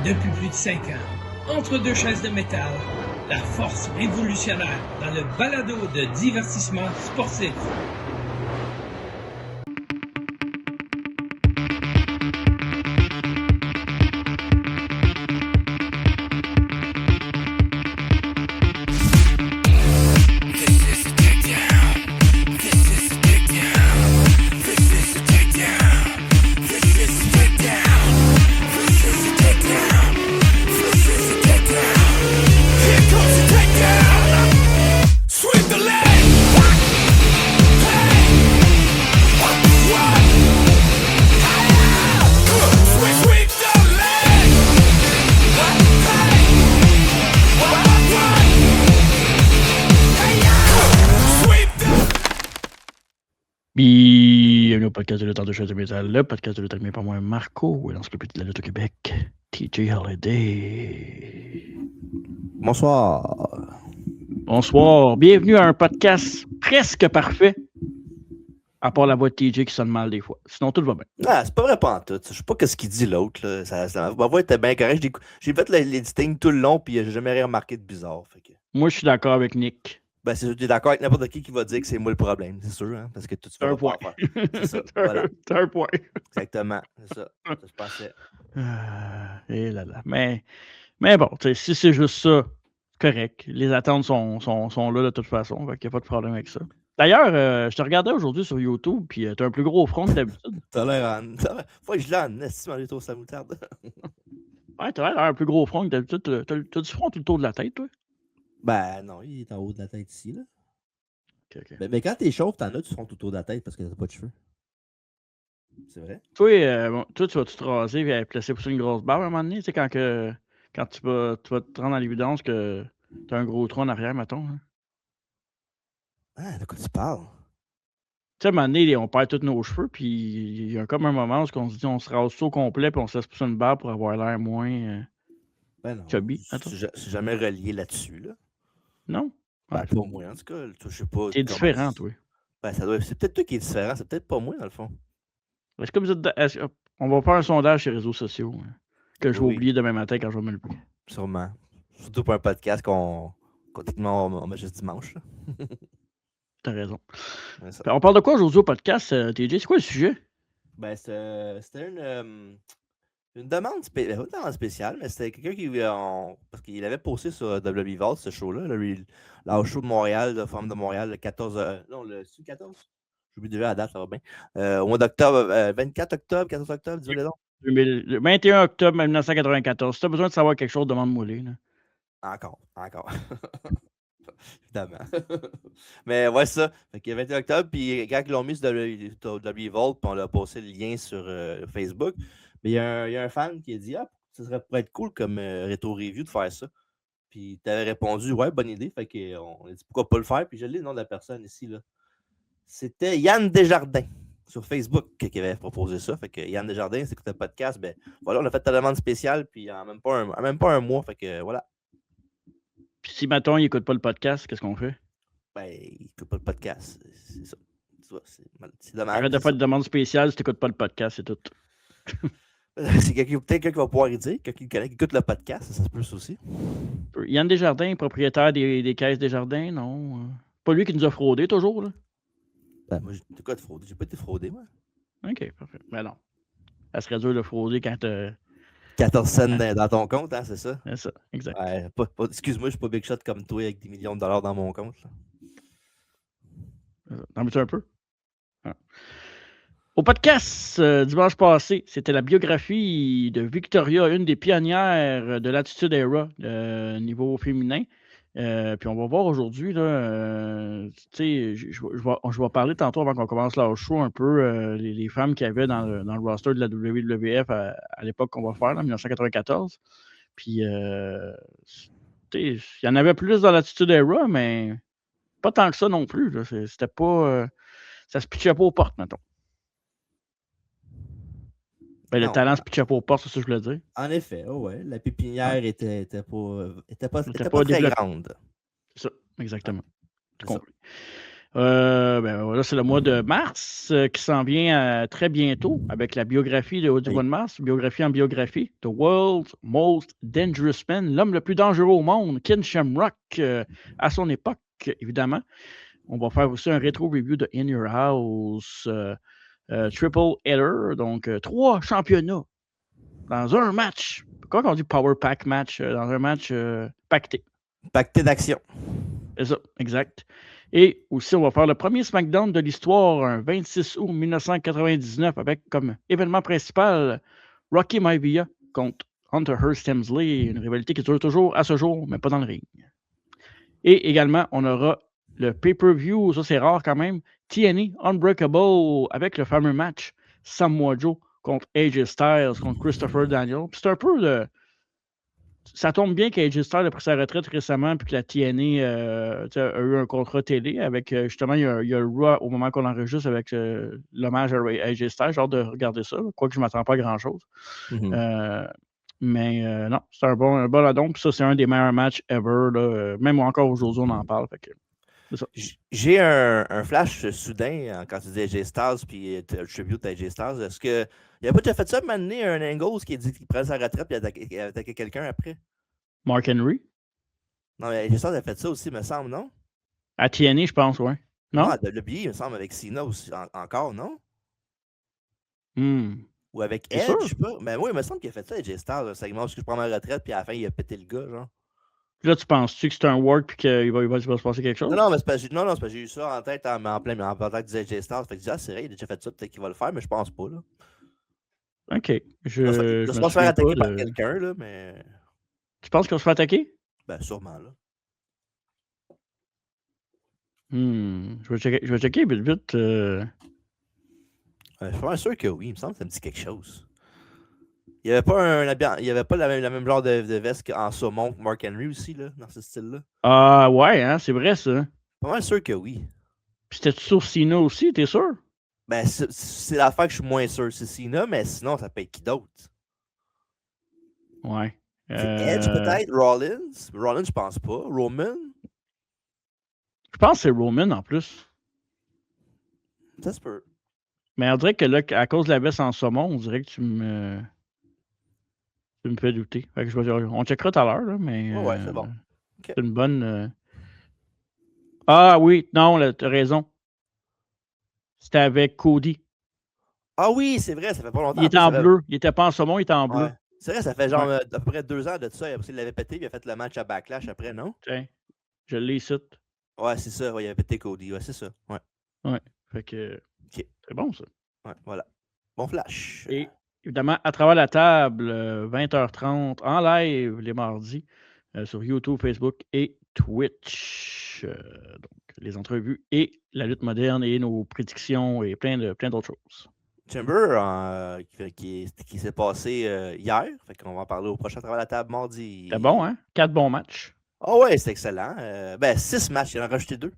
depuis plus de 5 ans. Entre deux chaises de métal, la force révolutionnaire dans le balado de divertissement sportif. Bienvenue au podcast de l'auteur de choses de métal, le podcast de l'auteur par moi, Marco, et l'encyclopédie de la lutte au Québec, TJ Holiday. Bonsoir. Bonsoir, bienvenue à un podcast presque parfait, à part la voix de TJ qui sonne mal des fois. Sinon, tout va bien. Ah, c'est pas vrai pas en tout. Je sais pas ce qu'il dit l'autre. Ma voix était bien correcte. J'ai fait l'editing tout le long, puis j'ai jamais rien remarqué de bizarre. Fait que... Moi, je suis d'accord avec Nick. Ben, je suis d'accord avec n'importe qui va dire que c'est moi le problème, c'est sûr, hein, parce que tout se fait Un point. C'est ça, voilà. C'est un point. Exactement, c'est ça. Ça se passait. Et là là. Mais bon, si c'est juste ça, correct. Les attentes sont là de toute façon, donc il n'y a pas de problème avec ça. D'ailleurs, je te regardais aujourd'hui sur YouTube, puis tu as un plus gros front que d'habitude. T'as l'air en... Faut que je l'ai en estime en tour sa moutarde. Ouais, t'as l'air un plus gros front que d'habitude. T'as du front tout le tour de la tête, toi? Ben non, il est en haut de la tête ici, là. Okay. Mais quand t'es chauve, t'en as du front tout autour de la tête parce que t'as pas de cheveux. C'est vrai? Toi, tu vas-tu te raser et placer pour ça une grosse barbe à un moment donné? Tu sais, quand tu vas te rendre dans l'évidence que t'as un gros trou en arrière, mettons. Hein? Ah, de quoi tu parles? Tu sais, à un moment donné, on perd tous nos cheveux, puis il y a comme un moment où on se dit on se rase tout au complet, puis on se laisse pousser une barbe pour avoir l'air moins Ben non. chubby. C'est jamais relié là-dessus, là. Non? Ben, Ouais, pas moi, en tout cas. Je sais pas. t'es différent, toi. Ben, c'est peut-être toi qui es différent, c'est peut-être pas moi, dans le fond. Est-ce que vous êtes. On va faire un sondage sur les réseaux sociaux hein, que je vais oublier demain matin quand je vais me lever. Sûrement. Surtout pour un podcast qu'on met juste dimanche. T'as raison. On parle de quoi aujourd'hui au podcast, TJ? C'est quoi le sujet? Ben, c'était une demande spéciale, mais c'était quelqu'un qui... parce qu'il avait posté sur WWE Vault, ce show-là, le show de Montréal, le Forum de Montréal, le 14... non, le 14? J'oublie déjà la date, ça va bien. Au mois d'octobre, 24 octobre, 14 octobre, dis-le donc. Le 21 octobre 1994. Si tu as besoin de savoir quelque chose, demande-moi. Encore. Évidemment. Mais ouais, ça. Fait que 21 octobre, puis quand ils l'ont mis sur WWE Vault, puis on l'a posté le lien sur Facebook, mais il y a un fan qui a dit ça pourrait être cool comme rétro review de faire ça. Puis tu avais répondu ouais, bonne idée. Fait qu'on a dit pourquoi pas le faire. Puis j'ai le nom de la personne ici. Là. C'était Yann Desjardins sur Facebook qui avait proposé ça. Fait que Yann Desjardins, c'est écouté le podcast. Ben voilà, on a fait ta demande spéciale, puis en même pas un mois. Fait que voilà. Puis si, mettons, il n'écoute pas le podcast, qu'est-ce qu'on fait? Ben, il n'écoute pas le podcast. C'est ça. Tu vois, c'est dommage. Arrête de faire de demande spéciale si tu n'écoutes pas le podcast, c'est tout. C'est quelqu'un qui va pouvoir y dire, quelqu'un qui connaît, qui écoute le podcast, ça se peut aussi. Yann Desjardins, propriétaire des caisses Desjardins, non? Pas lui qui nous a fraudé toujours, là? Ben, moi, j'ai quoi de frauder? J'ai pas été fraudé, moi. OK, parfait. Ben non. Ça serait dur de frauder quand 14 cents dans ton compte, hein, c'est ça? C'est ça, exact. Ouais, excuse-moi, je suis pas big shot comme toi avec des millions de dollars dans mon compte. T'en veux-tu un peu? Ah. Au podcast dimanche passé, c'était la biographie de Victoria, une des pionnières de l'Attitude Era niveau féminin. Puis on va voir aujourd'hui, je vais parler tantôt avant qu'on commence le show un peu les femmes qu'il y avait dans le roster de la WWF à l'époque qu'on va faire, en 1994. Puis il y en avait plus dans l'Attitude Era, mais pas tant que ça non plus. Là. C'était pas. Ça se pitchait pas aux portes, mettons. Ben, le talent se pitchait pas aux portes, c'est ça que je voulais dire. En effet, ouais. La pépinière était pas très grande. C'est ça, exactement. Ouais, compris. Ben, voilà, c'est le mois de mars qui s'en vient très bientôt avec la biographie du mois de mars, biographie en biographie. The World's Most Dangerous Man, l'homme le plus dangereux au monde, Ken Shamrock, à son époque, évidemment. On va faire aussi un rétro-review de In Your House, Triple Header, donc 3 championnats dans un match. Pourquoi on dit Power Pack match? Dans un match pacté. Pacté d'action. C'est ça, exact. Et aussi, on va faire le premier SmackDown de l'histoire, un 26 août 1999, avec comme événement principal Rocky Maivia contre Hunter Hearst Helmsley, une rivalité qui dure toujours à ce jour, mais pas dans le ring. Et également, on aura le pay-per-view, ça c'est rare quand même, TNA Unbreakable, avec le fameux match Samoa Joe contre AJ Styles, contre Christopher Daniels. Puis c'est un peu le... Ça tombe bien qu'AJ Styles a pris sa retraite récemment puis que la TNA a eu un contrat télé avec, justement, il y a le Raw au moment qu'on enregistre avec l'hommage à AJ Styles. J'ai hâte de regarder ça, quoique je ne m'attends pas à grand-chose. Mais non, c'est un bon addon. Puis ça, c'est un des meilleurs matchs ever. Là. Même encore aujourd'hui, on en parle. Fait que, c'est ça. J'ai un flash soudain quand tu dis AJ Styles puis le tribute à AJ Styles. Est-ce que il n'a pas déjà fait ça, m'amener un Angles qui dit qu'il prend sa retraite et il a attaqué quelqu'un après? Mark Henry? Non, mais AJ Styles a fait ça aussi, me semble, non? À TNA, je pense, oui. Non? Ah, de l'oublier, il me semble, avec Cena aussi, encore, non? Ou avec Edge, je sais pas. Mais oui, il me semble qu'il a fait ça, AJ Styles, un segment où je prends ma retraite, puis à la fin, il a pété le gars, genre. Là, tu penses-tu que c'est un work et qu'il va se passer quelque chose? Non, mais c'est parce que j'ai eu ça en tête en tête du AJ Styles. Fait que je dis, c'est vrai, il a déjà fait ça, peut-être qu'il va le faire, mais je pense pas, là. OK. Il va se faire attaquer par quelqu'un, là, mais... Tu penses qu'il va se faire attaquer? Ben, sûrement, là. Je vais checker vite. Je suis pas sûr que oui, il me semble que ça me dit quelque chose. Il n'y avait pas la même genre de veste qu'en saumon que Mark Henry aussi, là, dans ce style-là. Ah, ouais, hein, c'est vrai, ça. Pas mal sûr que oui. Puis c'était sur Cena aussi, t'es sûr? Ben, c'est l'affaire que je suis moins sûr. C'est Cena, mais sinon, ça peut être qui d'autre? Ouais. Edge, peut-être? Rollins? Rollins, je pense pas. Roman? Je pense que c'est Roman, en plus. Ça se peut. Mais on dirait que là, à cause de la veste en saumon, on dirait que tu me fais douter. Fait que on checkera tout à l'heure, là, mais... ouais, c'est bon. Okay. C'est une bonne... Ah oui, non, t'as raison. C'était avec Cody. Ah oui, c'est vrai, ça fait pas longtemps. Il était en bleu. Il était pas en saumon, il était en bleu. Ouais. C'est vrai, ça fait genre à peu près 2 ans de ça. Il l'avait pété, il a fait le match à Backlash après, non? Tiens, je l'ai ici. Ouais, c'est ça. Ouais, il avait pété Cody. Ouais, c'est ça. Ouais. Ouais. Fait que... Okay. C'est bon, ça. Ouais, voilà. Bon flash. Et évidemment, à travers la table, 20h30 en live les mardis sur YouTube, Facebook et Twitch. Donc, les entrevues et la lutte moderne et nos prédictions et plein d'autres choses. Chamber qui s'est passé hier. Fait qu'on va en parler au prochain travers la table mardi. C'était bon, hein? 4 bons matchs. Ah ouais, c'est excellent. 6 matchs, il en a rajouté 2.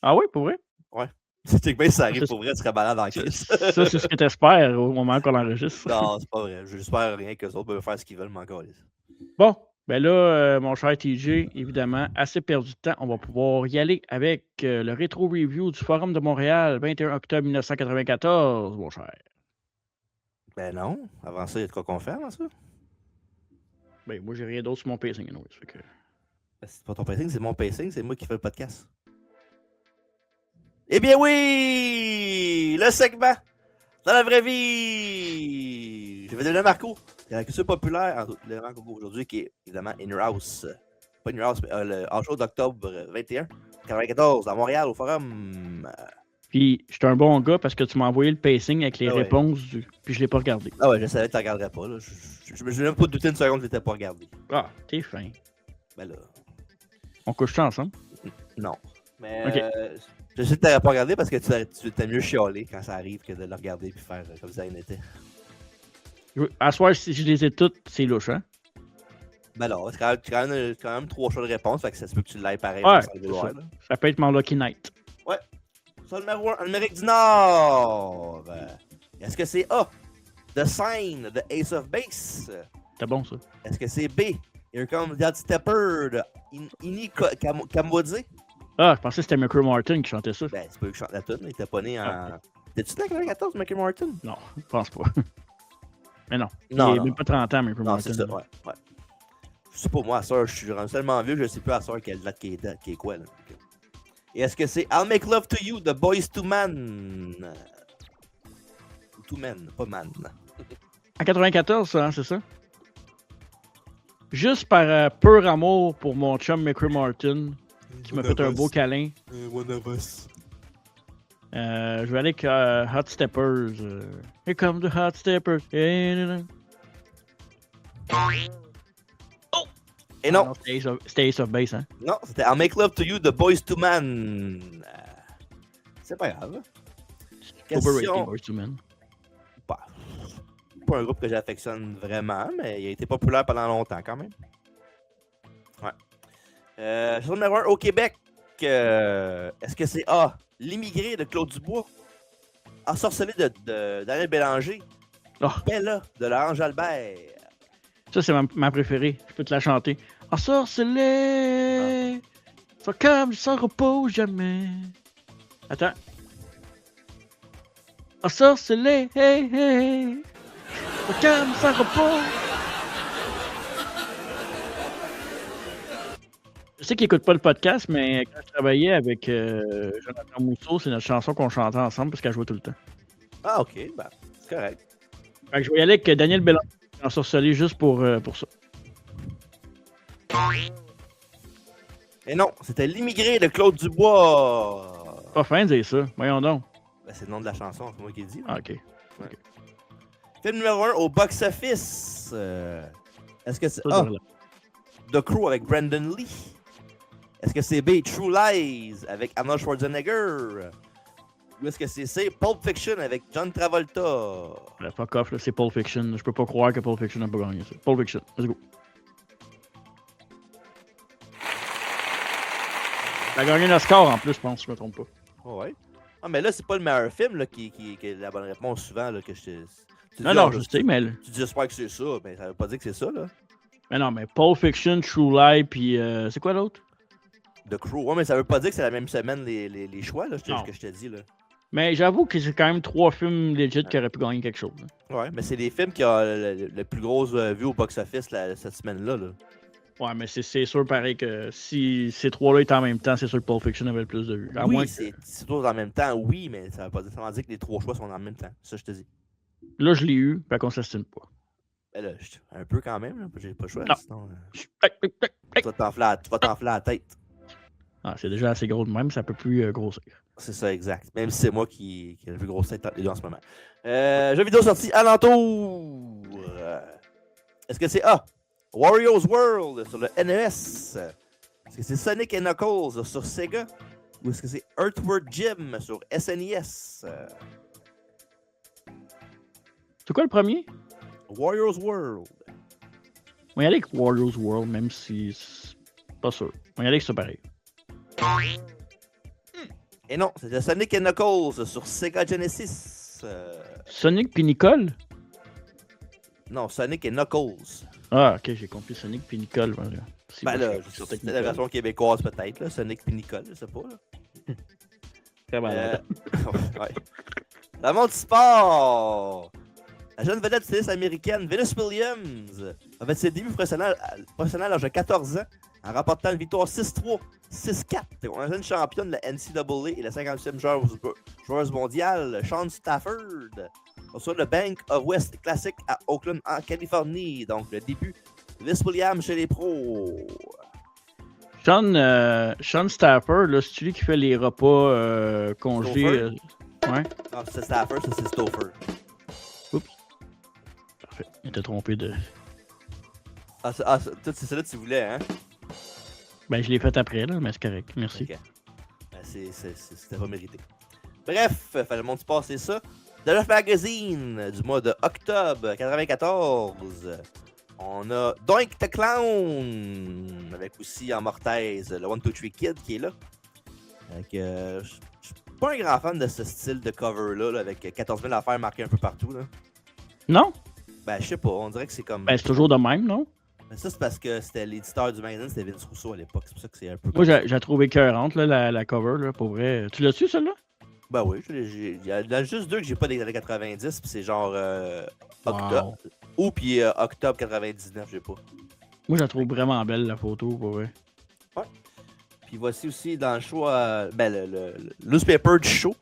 Ah oui, pour vrai? Ouais. C'est que ça arrive pour vrai, tu serais malade en crise. Ça, c'est ce que tu espères au moment qu'on enregistre. Non, c'est pas vrai. J'espère rien qu'eux autres peuvent faire ce qu'ils veulent, mais encore. Bon, ben là, mon cher TJ, évidemment, assez perdu de temps. On va pouvoir y aller avec le rétro-review du Forum de Montréal, 21 octobre 1994, mon cher. Ben non. Avant ça, il y a de quoi qu'on fait avant ça? Ben, moi, j'ai rien d'autre sur mon pacing. Anyway, que... C'est pas ton pacing, c'est mon pacing. C'est moi qui fais le podcast. Eh bien oui! Le segment dans la vraie vie! Je vais donner Marco. Il y a la culture populaire le Marco aujourd'hui qui est évidemment In Your House. Pas In Your House, mais le show d'octobre 21, 94, à Montréal, au Forum. Puis, j'étais un bon gars parce que tu m'as envoyé le pacing avec les réponses, puis je l'ai pas regardé. Ah ouais, je savais que tu ne regarderais pas. Là. Je me suis même pas douté une seconde que tu n'étais pas regardé. Ah, t'es fin. Ben là. On couche-tu ensemble? Non. Mais je sais que tu n'aurais pas regardé parce que tu t'as mieux chialer quand ça arrive que de le regarder et faire comme ça il était. À soir, si je les ai toutes, c'est louche, hein? Ben là, c'est quand même 3 choix de réponse, fait que ça se peut que tu l'ailles pareil. Ouais, ça peut être mon Lucky Night. Ouais. Ça, le numéro 1, Amérique du Nord. Est-ce que c'est A, The Sign de Ace of Base? C'est bon, ça. Est-ce que c'est B, Here Comes the Stepper de Ini Kamwadze? Ah, je pensais que c'était Michael Martin qui chantait ça. Ben, c'est pas eux qui chantent la tune, il était pas né en. Ah. T'es-tu né en 94, Michael Martin? Non, je pense pas. Mais non. Non, Il non. est même pas 30 ans, Michael Non, Martin. c'est ça, ouais. Je sais pas, moi, à soeur, je suis rendu tellement vieux, je sais plus à soeur quelle date qui est quoi, là. Ok. Et est-ce que c'est I'll Make Love to You, The Boys to Man? To Man, pas Man. En 94, ça, hein, c'est ça? Juste par pur amour pour mon chum Michael Martin, qui m'a fait un beau câlin. One of us. Je vais aller avec Hot Steppers. Here come the Hot Steppers. Et non, Ah non, c'était Ace of Base, hein? non, c'était I'll Make Love to You, The Boys to Man. C'est pas grave. Overrated, Question. Boys to Men. Pas un groupe que j'affectionne vraiment, mais il a été populaire pendant longtemps quand même. Ouais. Chanson numéro 1 au Québec. Est-ce que c'est A, L'immigré de Claude Dubois, Ensorcelé de Daniel Bélanger, Oh, Bella de Laurent Albert? ça, c'est ma préférée. Je peux te la chanter. Ensorcelé, sans comme sans repos jamais. Attends. Ensorcelé, hey, hey. Sans comme sans repos. Je sais qu'il écoute pas le podcast, mais quand je travaillais avec Jonathan Mousseau, c'est notre chanson qu'on chantait ensemble parce qu'elle jouait tout le temps. Ah, ok, ben, c'est correct. Fait que je vais y aller avec Daniel Bélanger ensorcelé juste pour ça. Et non, c'était L'immigré de Claude Dubois. Pas fin de dire ça. Voyons donc. Ben, c'est le nom de la chanson, c'est moi qui le dis. là. Ah, ok. Film numéro 1 au box-office. Est-ce que c'est Ça, A, je The Crew avec Brandon Lee? Est-ce que c'est B, True Lies avec Arnold Schwarzenegger? Ou est-ce que c'est C, Pulp Fiction avec John Travolta? Le fuck off, là, c'est Pulp Fiction. Je peux pas croire que Pulp Fiction n'a pas gagné ça. Pulp Fiction, let's go. Il a gagné un Oscar en plus, je pense, si je me trompe pas. Oh ouais. Ah, mais là, c'est pas le meilleur film là, qui est la bonne réponse souvent. Là, que je te... Tu Non, dis, non, ah, je sais, mais. Tu dis, j'espère que c'est ça, mais ça veut pas dire que c'est ça. Là. Mais non, mais Pulp Fiction, True Lie, puis c'est quoi l'autre? The Crew. Ouais, mais ça veut pas dire que c'est la même semaine les choix, là, Non. que je te dis. Là. Mais j'avoue que c'est quand même 3 films legit qui auraient pu gagner quelque chose. Là. Ouais, mais c'est des films qui ont le plus grosse vue au box-office cette semaine-là. Là. Ouais, mais c'est sûr pareil que si ces 3-là étaient en même temps, c'est sûr que Pulp Fiction avait le plus de vues. À moins Oui, que... c'est tous en même temps, oui, mais ça veut pas dire, que les 3 choix sont en même temps. Ça, je te dis. Là, je l'ai eu, fait qu'on s'estime pas. Ben là, un peu quand même, là, j'ai pas le choix. Non. Sinon, Tac. tu vas t'enfler la tête. Ah, c'est déjà assez gros de même, ça peut plus grossir. C'est ça, exact. Même si c'est moi qui ai le plus gros tête entre les deux en ce moment. Jeu vidéo sorti alentour. Est-ce que c'est A, Wario's World sur le NES? Est-ce que c'est Sonic & Knuckles sur Sega? Ou est-ce que c'est Earthworm Jim sur SNES? C'est quoi le premier? Wario's World. On va y aller avec Warriors World, même si c'est pas sûr. On va y aller avec ça pareil. Et non, c'était Sonic & Knuckles sur Sega Genesis. Sonic puis Nicole? Non, Sonic & Knuckles. Ah, ok, j'ai compris Sonic puis Nicole. Voilà. Si, Ben moi, là, je suis sur c'est la Nicole. version québécoise peut-être, là. Sonic & Nicole, je sais pas. Là. Très malade. Ouais. Dans le monde du sport, la jeune vedette tennis américaine Venus Williams a fait ses débuts professionnels à l'âge de 14 ans en remportant une victoire 6-3, 6-4. On a une championne de la NCAA et la 50e joueuse mondiale, Sean Stafford, sur le Bank of West Classic à Oakland, en Californie. Donc, le début de Venus Williams chez les pros. Sean Stafford, là, c'est lui qui fait les repas congelés. Ouais. Non, c'est Stafford, ça c'est Stafford. Oups. Parfait. Il était trompé de. C'est ça que tu voulais, hein? Ben, je l'ai fait après, là, mais c'est correct. Merci. Ok. Ben, c'était pas mérité. Bref, le monde du sport, c'est ça. The Left Magazine du mois de octobre 94. On a Doink the Clown avec aussi en mortaise le 1, 2, 3 Kid qui est là. Je suis pas un grand fan de ce style de cover-là là, avec 14 000 affaires marquées un peu partout. Là. Non? Ben, je sais pas, on dirait que c'est comme. Ben, c'est toujours de même, non? Mais ça, c'est parce que c'était l'éditeur du magazine, c'était Vince Russo à l'époque. C'est pour ça que c'est un peu Moi, comme ça. j'ai trouvé écœurante, là, la cover, là, pour vrai. Tu l'as su, celle-là? Ben oui, il y en a juste deux que j'ai pas des années 90, puis c'est genre octobre. Ou puis octobre 99, j'ai pas. Moi, je la trouve vraiment belle, la photo, pour vrai. Ouais. Puis voici aussi dans le show, le newspaper du show.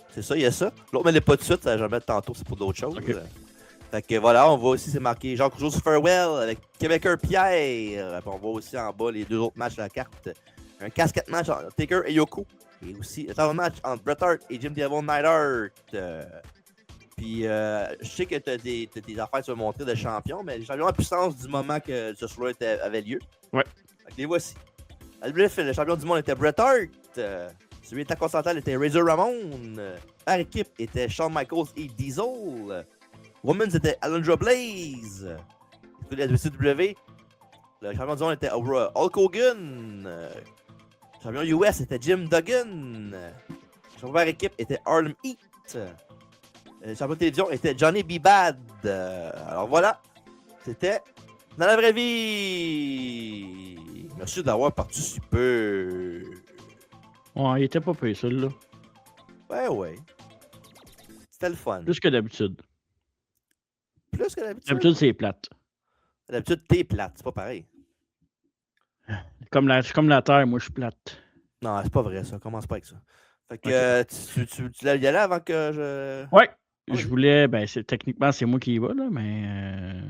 C'est ça, il y a ça. L'autre, mais il n'est pas de suite, ça va jamais tantôt, c'est pour d'autres choses. Okay. Fait que voilà, on voit aussi, c'est marqué Jacques Rougeau's Farewell avec Québécois Pierre. Puis on voit aussi en bas les deux autres matchs de la carte. Un casquette match entre Taker et Yoko. Et aussi un match entre Bret Hart et Jim Devil Neidhart. Puis je sais que tu as des affaires sur montrer de champion, mais les champions en puissance du moment que ce show avait lieu. Ouais. Fait que les voici. Bref, le champion du monde était Bret Hart. Celui de la continentale était Razor Ramon. Par équipe était Shawn Michaels et Diesel. Women's était Alundra Blaze. Et la WCW, le champion du monde était Hulk Hogan. Le champion US était Jim Duggan. Le champion par équipe était Harlem Heat. Le champion de télévision était Johnny B. Bad. Alors voilà, c'était dans la vraie vie. Merci d'avoir participé. Ouais, il était pas payé, celui-là. Ouais. C'était le fun. Plus que d'habitude. Plus que d'habitude? D'habitude, c'est plate. D'habitude, t'es plate. C'est pas pareil. Comme la Terre, moi, je suis plate. Non, c'est pas vrai, ça. Commence pas avec ça. Fait que tu l'as y aller avant que je... Ouais. Je voulais... Ben, techniquement, c'est moi qui y va, là, mais...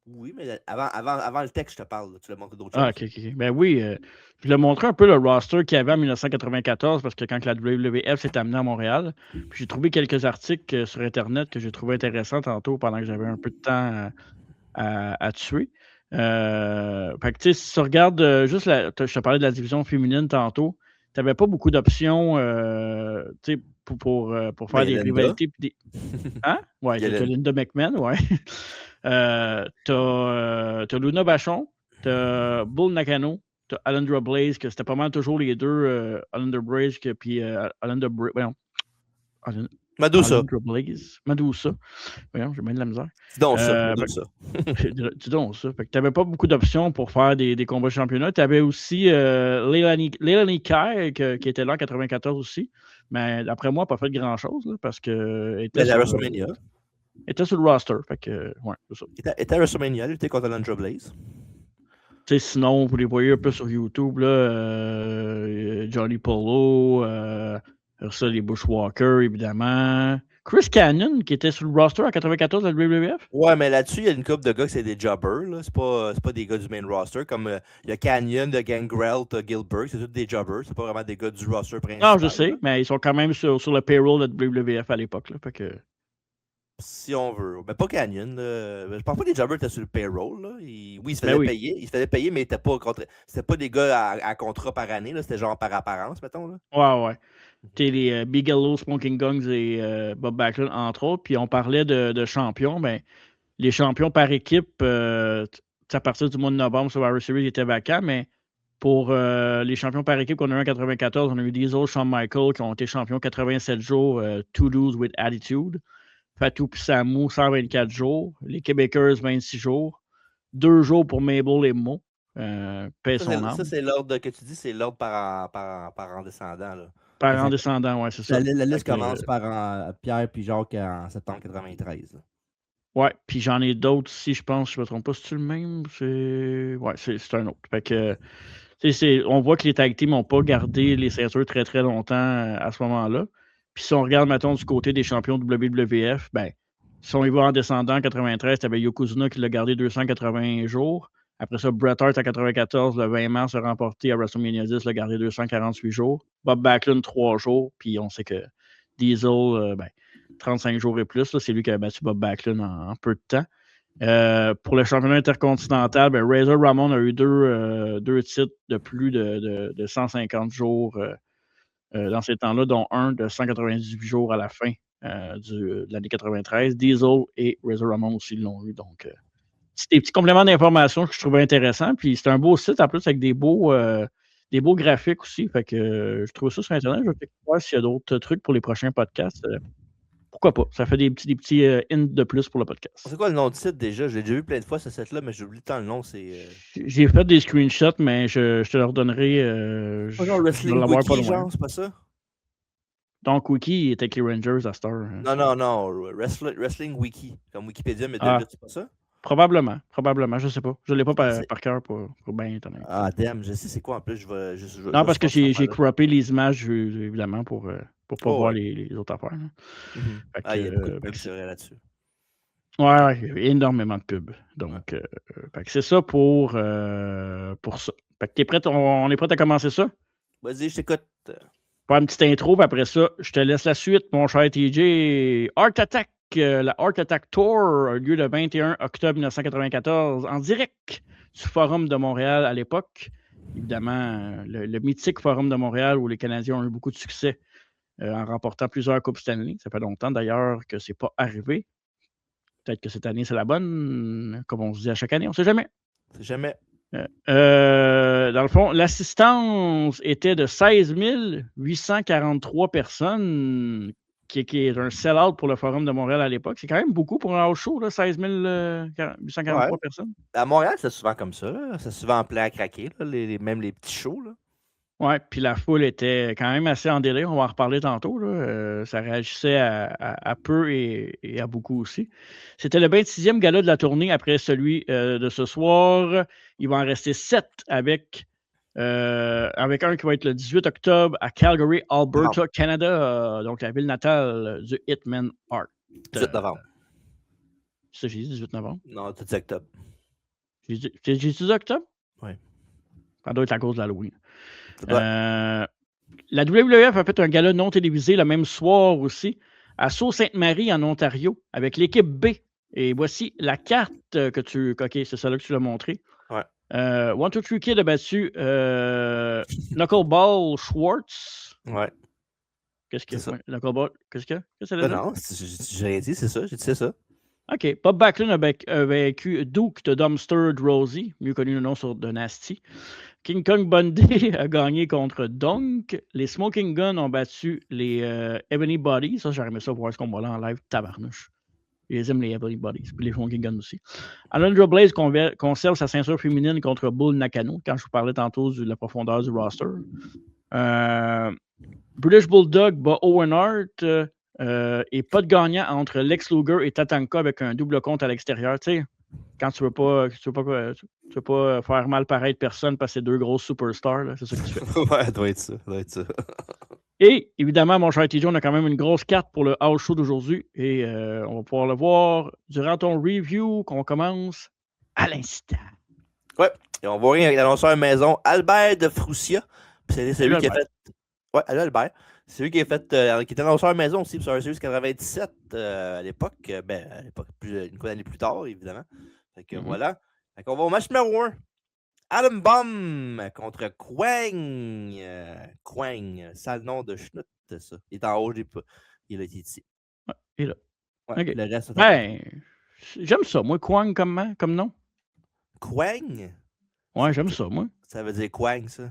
Oui, mais avant le texte, je te parle. Là. Tu l'as montré d'autres choses. Ah, ok. Ben oui, je voulais montrer un peu le roster qu'il y avait en 1994, parce que quand la WWF s'est amenée à Montréal, puis j'ai trouvé quelques articles sur Internet que j'ai trouvé intéressants tantôt pendant que j'avais un peu de temps à tuer. Fait que, tu sais, si tu regardes juste, je te parlais de la division féminine tantôt, tu n'avais pas beaucoup d'options, tu sais, pour faire des rivalités. Hein? Ouais, t'as Linda McMahon, ouais. T'as Luna Vachon, t'as Bull Nakano, t'as Alundra Blaze, que c'était pas mal toujours les deux, Alundra Blaze, puis Alundra Blaze. Madusa. Alundra Blaze. Madusa. Voyons, j'ai bien de la misère. Dis donc ça. Madusa. Dis donc ça. Fait que t'avais pas beaucoup d'options pour faire des combats de championnat. T'avais aussi Leilani Kai, qui était là en 94 aussi. Mais d'après moi, elle n'a pas fait grand-chose, là, parce que... était à WrestleMania. était sur le roster. Fait que, ouais, c'est ça. était à WrestleMania, il était contre Alundra Blaze. Tu sais, sinon, vous les voyez un peu sur YouTube, là, Johnny Polo, ça, les Bushwhackers, évidemment. Chris Canyon, qui était sur le roster en 94 de la WWF. Ouais, mais là-dessus, il y a une couple de gars qui c'est des jobbers. Là. C'est pas des gars du main roster. Comme il y a Canyon, de Gangrel, Gilbert, c'est tous des jobbers. C'est pas vraiment des gars du roster principal. Non, je sais, mais ils sont quand même sur le payroll de la WWF à l'époque. Là, fait que... Si on veut. Mais pas Canyon. Je pense pas que les jobbers étaient sur le payroll. Là. Oui, ils se faisaient payer. Ils se faisaient payer, mais c'était pas des gars à contrat par année. Là. C'était genre par apparence, mettons. Là. Ouais. T'es les Bigelow, Smoking Guns et Bob Backlund, entre autres. Puis on parlait de champions. Ben, les champions par équipe, à partir du mois de novembre, Survivor Series était vacant, mais pour les champions par équipe qu'on a eu en 94, on a eu Diesel, Shawn Michaels qui ont été champions 87 jours, To-Do's with Attitude. Fatou et Samu, 124 jours. Les Québécois, 26 jours. 2 jours pour Mabel et Mo. Paix son âme. Ça, c'est l'ordre que tu dis, c'est l'ordre par en descendant. Là. Par en descendant, ouais, c'est ça. La liste commence par Pierre puis Jacques en septembre 93. Là. Ouais, puis j'en ai d'autres aussi, je pense, je ne me trompe pas, c'est-tu le même? Ouais, c'est un autre. Fait que, on voit que les tag teams n'ont pas gardé les ceintures très, très longtemps à ce moment-là. Puis si on regarde, mettons, du côté des champions WWF, ben, si on y va en descendant en 93, tu avais Yokozuna qui l'a gardé 280 jours. Après ça, Bret Hart en 94, le 20 mars, a remporté à WrestleMania 10, l'a gardé 248 jours. Bob Backlund, 3 jours. Puis on sait que Diesel, 35 jours et plus, c'est lui qui a battu Bob Backlund en peu de temps. Pour le championnat intercontinental, Razor Ramon a eu deux titres de plus de 150 jours dans ces temps-là, dont un de 198 jours à la fin de l'année 93. Diesel et Razor Ramon aussi l'ont eu. Donc, c'est des petits compléments d'information que je trouvais intéressants. Puis c'est un beau site en plus avec des beaux graphiques aussi. Fait que je trouve ça sur Internet. Je vais voir s'il y a d'autres trucs pour les prochains podcasts. pourquoi pas? Ça fait des petits hints de plus pour le podcast. C'est quoi le nom du site déjà? J'ai déjà vu plein de fois ce site-là, mais j'ai oublié tant le nom. C'est. J'ai fait des screenshots, mais je te le redonnerai. Genre Wrestling Wiki, genre, c'est pas ça? Donc, Wiki est avec les Rangers à Star. Non. Wrestling Wiki. Comme Wikipédia, mais de c'est pas ça? Probablement, je sais pas. Je l'ai pas par cœur pour bien étonnant. Ah, damn, je sais c'est quoi en plus. Non, parce que j'ai croppé les images, évidemment, pour pas voir les autres affaires. Il y a beaucoup de pubs là-dessus. Ouais, il y a énormément de pubs. Donc, c'est ça pour ça. Fait que t'es prêt, on est prêt à commencer ça? Vas-y, je t'écoute. Faire une petite intro, puis après ça, je te laisse la suite, mon cher TJ. Art Attack, la Art Attack Tour a eu lieu le 21 octobre 1994 en direct du Forum de Montréal à l'époque. Évidemment, le mythique Forum de Montréal où les Canadiens ont eu beaucoup de succès en remportant plusieurs Coupes Stanley. Ça fait longtemps d'ailleurs que ce n'est pas arrivé. Peut-être que cette année, c'est la bonne, comme on se dit à chaque année, on ne sait jamais. C'est jamais. Dans le fond, l'assistance était de 16 843 personnes, qui est un sell-out pour le Forum de Montréal à l'époque. C'est quand même beaucoup pour un house show, là, 16 843 personnes. À Montréal, c'est souvent comme ça. C'est souvent en plein à craquer, là, même les petits shows. Là. Oui, puis la foule était quand même assez en délire. On va en reparler tantôt. Là. Ça réagissait à peu et à beaucoup aussi. C'était le 26e gala de la tournée après celui de ce soir. Il va en rester 7 avec un qui va être le 18 octobre à Calgary, Alberta, Canada. Donc la ville natale du Hitman Art. 18 novembre. C'est ça, j'ai dit 18 novembre? Non, tout octobre. J'ai dit octobre? Oui. Ça doit être à cause de l'Halloween. La WWF a fait un gala non télévisé le même soir aussi à Sault-Sainte-Marie en Ontario avec l'équipe B. Et voici la carte que tu... OK, c'est celle-là que tu l'as montrée. Ouais. 1, 2, 3 Kid a battu Knuckleball Schwartz. Ouais. Qu'est-ce qu'il y a? Knuckleball, qu'est-ce qu'il y a? Non, j'ai rien dit, c'est ça. J'ai dit ça. OK. Bob Backlund a vaincu Duke de Dumpster Rosie, mieux connu le nom sur The Nasty. King Kong Bundy a gagné contre Dunk. Les Smoking Guns ont battu les Ebony Bodies. Ça, j'aurais aimé ça voir ce combat-là en live. Tabarnouche. Je les aime, les Ebony Bodies. Puis les Smoking Guns aussi. Alundra Blaze conserve sa ceinture féminine contre Bull Nakano, quand je vous parlais tantôt de la profondeur du roster. British Bulldog bat Owen Hart. Et pas de gagnant entre Lex Luger et Tatanka avec un double compte à l'extérieur. Tu sais, quand tu veux pas faire mal paraître personne parce que c'est deux grosses superstars, là, c'est ça que tu fais. Ouais, ça doit être ça. Et évidemment, mon cher TJ, on a quand même une grosse carte pour le house show d'aujourd'hui et on va pouvoir le voir durant ton review qu'on commence à l'instant. Ouais, et on voit l'annonceur maison Albert de Froussia. C'est celui qui a fait. Ouais, allô Albert. C'est lui qui a fait, qui était annonceur maison aussi, sur Series 97 à l'époque. À l'époque, une couple d'années plus tard, évidemment. Fait que voilà. Fait qu'on va au match numéro 1. Adam Bomb contre Kwang. Kwang, sale nom de schnout, ça. Il est en haut, il est ici. Ouais, il est là. Ouais, okay. Le reste, j'aime ça, moi, Kwang comme nom. Kwang? Ouais, j'aime ça, moi. Ça veut dire Kwang, ça?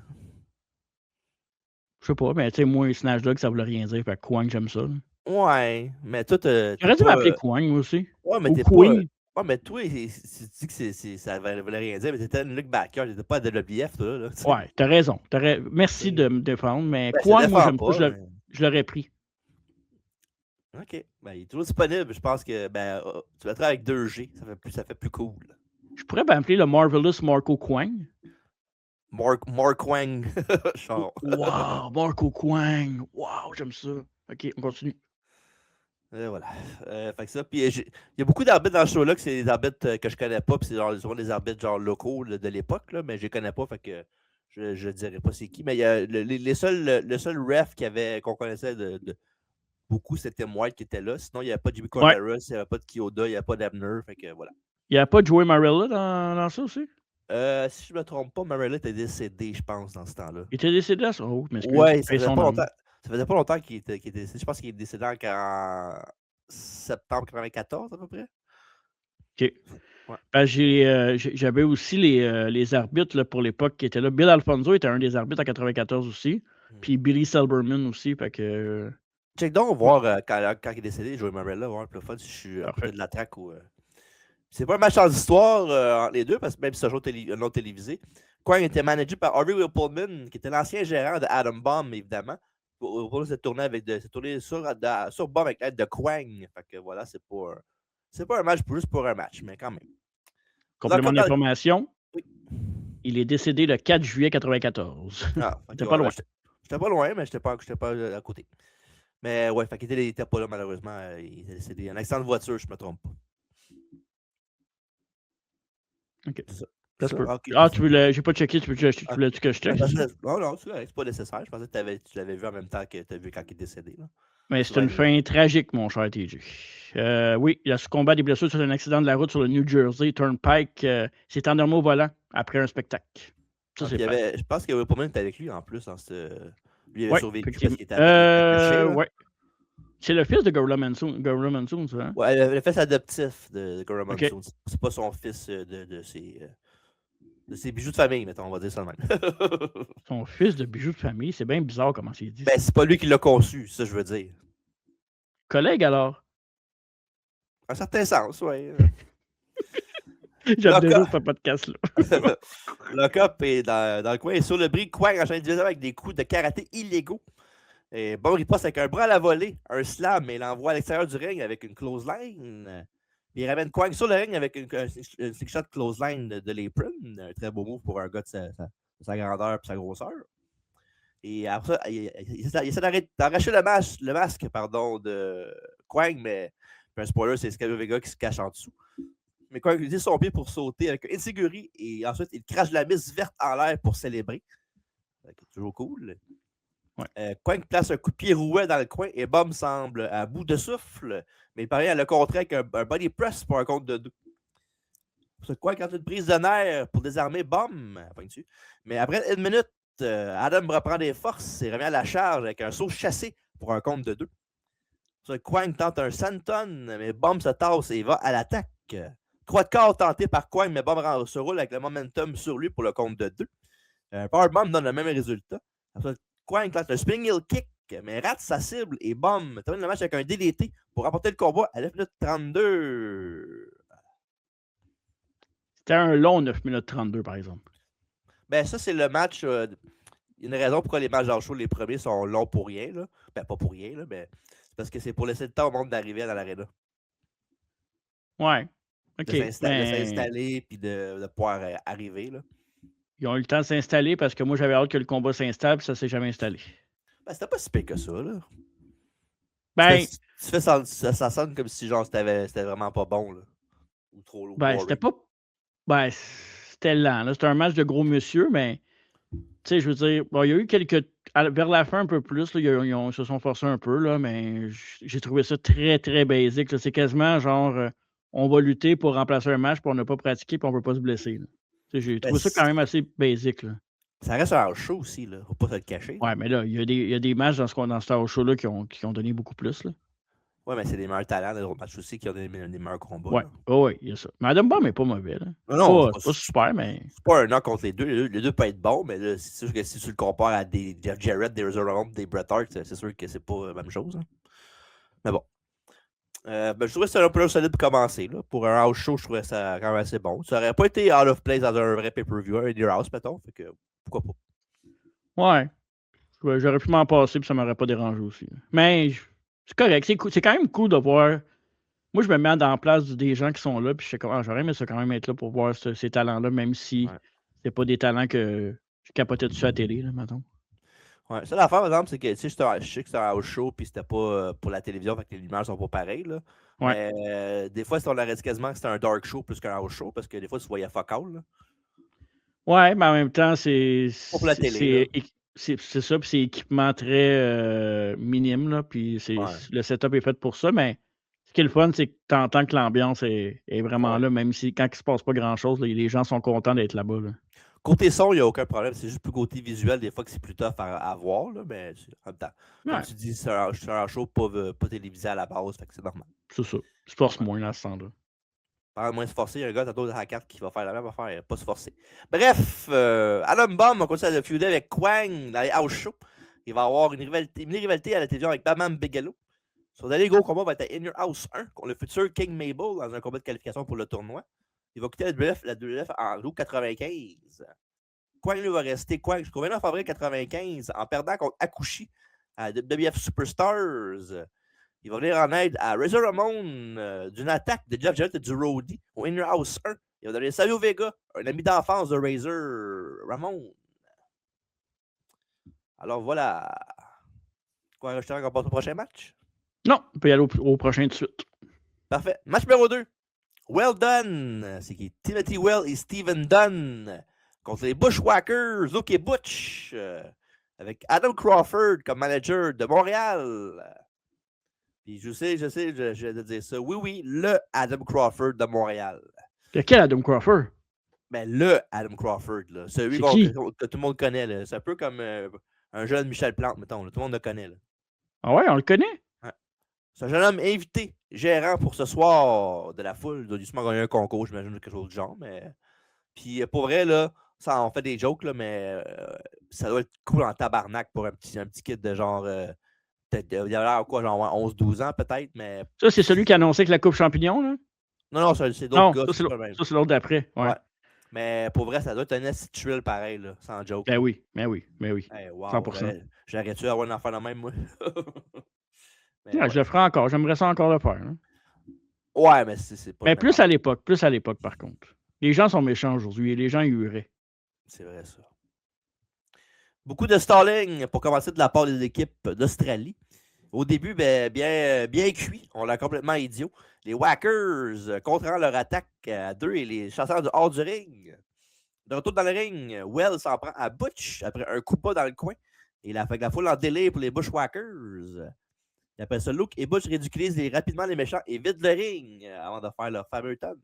Je sais pas, mais tu sais, moi, Snatch Dog, ça voulait rien dire. Fait que Kwang, j'aime ça. Là. Ouais, mais toi, j'aurais dû m'appeler Kwang, moi aussi. Ouais, mais ou t'es Queen. pas. Ouais, mais toi, tu dis que ça voulait rien dire, mais t'étais une Luke Backer, t'étais pas à WWF, toi, là. Ouais, t'as raison. Merci de me défendre, mais Kwang, moi, j'aime pas, je l'aurais pris. OK. Ben, il est toujours disponible. Je pense que tu vas être avec 2G. Ça fait plus cool. Je pourrais m'appeler le Marvelous Marco Kwang. Mark Kwang. Wow, Marco Kwang. Wow, j'aime ça. OK, on continue. Voilà. Fait que ça. Puis il y a beaucoup d'arbitres dans ce show-là que c'est des arbitres que je connais pas. Puis c'est souvent des arbitres genre locaux de l'époque, là, mais je les connais pas. Fait que je ne dirais pas c'est qui. Mais il y a le seul ref qu'on connaissait de beaucoup, c'était Tim White qui était là. Sinon, il n'y avait pas de Jimmy Corderas, il n'y avait pas de Kyoda, il n'y avait pas d'Abner. Fait que voilà. Il n'y a pas de Joey Marella dans ça aussi? Si je ne me trompe pas, Marella était décédé, je pense, dans ce temps-là. Il était décédé à ça? Oh, mais ouais, ça faisait pas longtemps qu'il était décédé. Je pense qu'il est décédé en septembre 1994 à peu près. OK. Ouais. Ben, j'avais aussi les arbitres là, pour l'époque qui étaient là. Bill Alfonso était un des arbitres en 1994 aussi. Puis Billy Selberman aussi. Fait que... Check donc, voir quand il est décédé, Joey Marella, voir le fun si je suis à côté Parfait. de la track ou. C'est pas un match en histoire entre les deux, parce que même si c'est un show non télévisé. Quang était managé par Harvey Whippleman, qui était l'ancien gérant de Adam Bomb, évidemment. Pour cette tournée sur Bomb avec l'aide de Quang. Fait que voilà, c'est pas un match juste pour un match, mais quand même. Complément Là, d'information, Oui. il est décédé le 4 juillet 94. Ah, C'était pas loin. J'étais pas loin, mais j'étais pas à côté. Mais ouais, fait qu'il était pas là, malheureusement. Il est décédé. Un accident de voiture, je me trompe pas. OK. C'est ça. Ça se peut. Ok. Ah, j'ai pas checké. Tu voulais-tu que je check? Non, c'est pas nécessaire. Je pensais que tu l'avais vu en même temps que tu as vu quand il est décédé. Là. Mais c'est une fin tragique, mon cher TJ. Oui, il a succombé à des blessures sur un accident de la route sur le New Jersey Turnpike. C'est endormi au volant après un spectacle. Ça, c'est je pense que Whippleman était avec lui en plus. Lui, il avait survécu parce qu'il était caché. Ouais. C'est le fils de Gorilla Monsoon, ça. Hein? Ouais, le fils adoptif de Gorilla Monsoon. Okay. C'est pas son fils de ses bijoux de famille, mettons, on va dire ça de même. Son fils de bijoux de famille, c'est bien bizarre comment c'est dit. Ben, c'est pas lui qui l'a conçu, ça je veux dire. Collègue alors? En certain sens, oui. J'aime déjà ce podcast-là. Lockup est dans le coin et sur le bris, Quang enchaîne directement avec des coups de karaté illégaux. Et bon, il passe avec un bras à la volée, un slam, mais il l'envoie à l'extérieur du ring avec une clothesline. Il ramène Quang sur le ring avec une six shot clothesline de l'apron. Un très beau move pour un gars de sa grandeur et sa grosseur. Et après ça, il essaie d'arracher le masque de Quang, mais un spoiler, c'est Scalo Vega qui se cache en dessous. Mais Quang utilise son pied pour sauter avec un Insiguri et ensuite il crache de la mist verte en l'air pour célébrer. C'est toujours cool. Ouais. Quang place un coup de pied rouet dans le coin et Bomb semble à bout de souffle, mais il parvient à le contrer avec un body press pour un compte de 2. Quang tente une prise de nerf pour désarmer Bomb. Mais après une minute, Adam reprend des forces et revient à la charge avec un saut chassé pour un compte de 2. Quang tente un senton, mais Bomb se tasse et va à l'attaque. Croix de corps tenté par Quang, mais Bomb se roule avec le momentum sur lui pour le compte de 2. Powerbomb donne le même résultat. Après, Quang tente un spinning heel kick, mais rate sa cible et Bomb termine le match avec un DDT pour remporter le combat à 9 minutes 32. C'était un long 9 minutes 32, par exemple. Ben, ça, c'est le match. Il y a une raison pourquoi les matchs dans le show, les premiers, sont longs pour rien. Là. Ben, pas pour rien, là, mais c'est parce que c'est pour laisser le temps au monde d'arriver à l'aréna. Ouais. OK. De s'installer puis de pouvoir arriver. Là. Ils ont eu le temps de s'installer parce que moi, j'avais hâte que le combat s'installe puis ça s'est jamais installé. Ben, c'était pas si pire que ça, là. Ben. Ça sonne comme si genre c'était vraiment pas bon, là. Ou trop lourd. Ben, c'était pas. Ben, c'était lent. Là. C'était un match de gros monsieur, mais. Tu sais, je veux dire, bon, il y a eu quelques. Vers la fin, un peu plus, là, ils se sont forcés un peu, là, mais j'ai trouvé ça très, très basique. C'est quasiment genre, on va lutter pour remplacer un match, puis on n'a pas pratiqué, puis on ne veut pas se blesser. J'ai trouvé ça quand même assez basique. Là. Ça reste un house show aussi, là. Faut pas se le cacher. Ouais, mais là, il y a des matchs dans ce house show-là qui ont donné beaucoup plus. Là. Ouais, mais c'est des meilleurs talents, des autres matchs aussi qui ont donné des meilleurs combats. Ouais, oui, il y a ça. Mais Adam Bomb n'est pas mauvais. Là. Non, c'est pas super, mais. C'est pas un an contre les deux. Les deux peuvent être bons, mais là, c'est sûr que si tu le compares à des Jeff Jarrett, des Razor Ramon, des Bret Hart, c'est sûr que c'est pas la même chose. Hein. Mais bon. Je trouvais que c'était un peu solide pour commencer. Là. Pour un house show, je trouvais ça quand même assez bon. Ça aurait pas été out of place dans un vrai pay-per-view, un Deer House, mettons. Fait que pourquoi pas. Ouais. J'aurais pu m'en passer puis ça m'aurait pas dérangé aussi. Mais c'est correct. C'est quand même cool de voir. Moi, je me mets dans la place des gens qui sont là, puis je sais comment j'aurais aimé ça quand même être là pour voir ces talents-là, même si c'est pas des talents que je capotais dessus à la télé, là, mettons. Ouais, ça, l'affaire, par exemple, c'est que je sais que c'était un house show, puis c'était pas pour la télévision, fait que les lumières sont pas pareilles. Là. Ouais. Mais des fois, on aurait dit quasiment que c'était un dark show plus qu'un house show, parce que des fois, tu voyais fuck all. Là. Ouais, mais en même temps, c'est. Pas pour la télé. C'est ça, puis c'est équipement très minime, là, puis le setup est fait pour ça, mais ce qui est le fun, c'est que tu entends que l'ambiance est vraiment là, même si quand il se passe pas grand-chose, les gens sont contents d'être là-bas. Là. Côté son, il n'y a aucun problème. C'est juste plus côté visuel, des fois que c'est plus tough à voir, là, mais en même temps, comme tu dis, c'est un show pas télévisé à la base, fait que c'est normal. C'est ça. Tu forces moins à ce temps-là. Par moins se forcer, il y a un gars tantôt dans la carte qui va faire la même affaire, pas se forcer. Bref, Adam Bomb, on continue à le feuder avec Quang dans les house shows. il va y avoir une rivalité à la télévision avec Bam Bigelow. Son dernier gros combat va être à In Your House 1 contre le futur King Mabel dans un combat de qualification pour le tournoi. Il va quitter la WWF en août 95. Kwang lui va rester Kwang jusqu'au 29 avril 95 en perdant contre Akushi à WWF Superstars. Il va venir en aide à Razor Ramon d'une attaque de Jeff Jarrett et du Roadie au In Your House 1. Il va donner Savio Vega, un ami d'enfance de Razor Ramon. Alors voilà. Quoi rajouter encore pour le prochain match? Non, on peut y aller au prochain tout de suite. Parfait. Match numéro 2. Well Done. C'est qui? Timothy Well et Steven Dunn contre les Bushwhackers, Luke et Butch. Avec Adam Crawford comme manager de Montréal. Puis je sais, je vais te dire ça. Oui, le Adam Crawford de Montréal. Quel Adam Crawford? Ben, le Adam Crawford, là. Celui que tout le monde connaît, là. C'est un peu comme un jeune Michel Plante, mettons. Là. Tout le monde le connaît, là. Ah ouais, on le connaît? Ouais. C'est un jeune homme invité, gérant pour ce soir de la foule. Il doit justement gagner un concours, j'imagine, quelque chose du genre. Mais... Puis pour vrai, là, ça, on fait des jokes, là, mais ça doit être cool en tabarnak pour un petit kid de genre... peut-être, il a l'air quoi, genre 11-12 ans peut-être, mais... Ça, c'est celui qui a annoncé que la Coupe Champignon, là? Non, c'est d'autres gars. Ça, c'est l'autre d'après. Ouais. Mais pour vrai, ça doit être un thrill pareil, là, sans joke. Ben oui. Hey, wow, 100%. J'aurais-tu avoir une affaire de même, moi? Je le ferai encore. J'aimerais ça encore le faire. Hein. Ouais, mais c'est pas... Mais plus à l'époque, par contre. Les gens sont méchants aujourd'hui et les gens y hurraient. C'est vrai, ça. Beaucoup de stalling pour commencer de la part des équipes d'Australie. Au début, bien cuit. On l'a complètement idiot. Les Whackers contrarant leur attaque à 2 et les chasseurs du hors du ring. De retour dans le ring, Wells s'en prend à Butch après un coup bas dans le coin. Et la foule en délai pour les Bushwhackers. Et après ça, Luke et Butch ridiculisent rapidement les méchants et vident le ring avant de faire leur fameux taunt.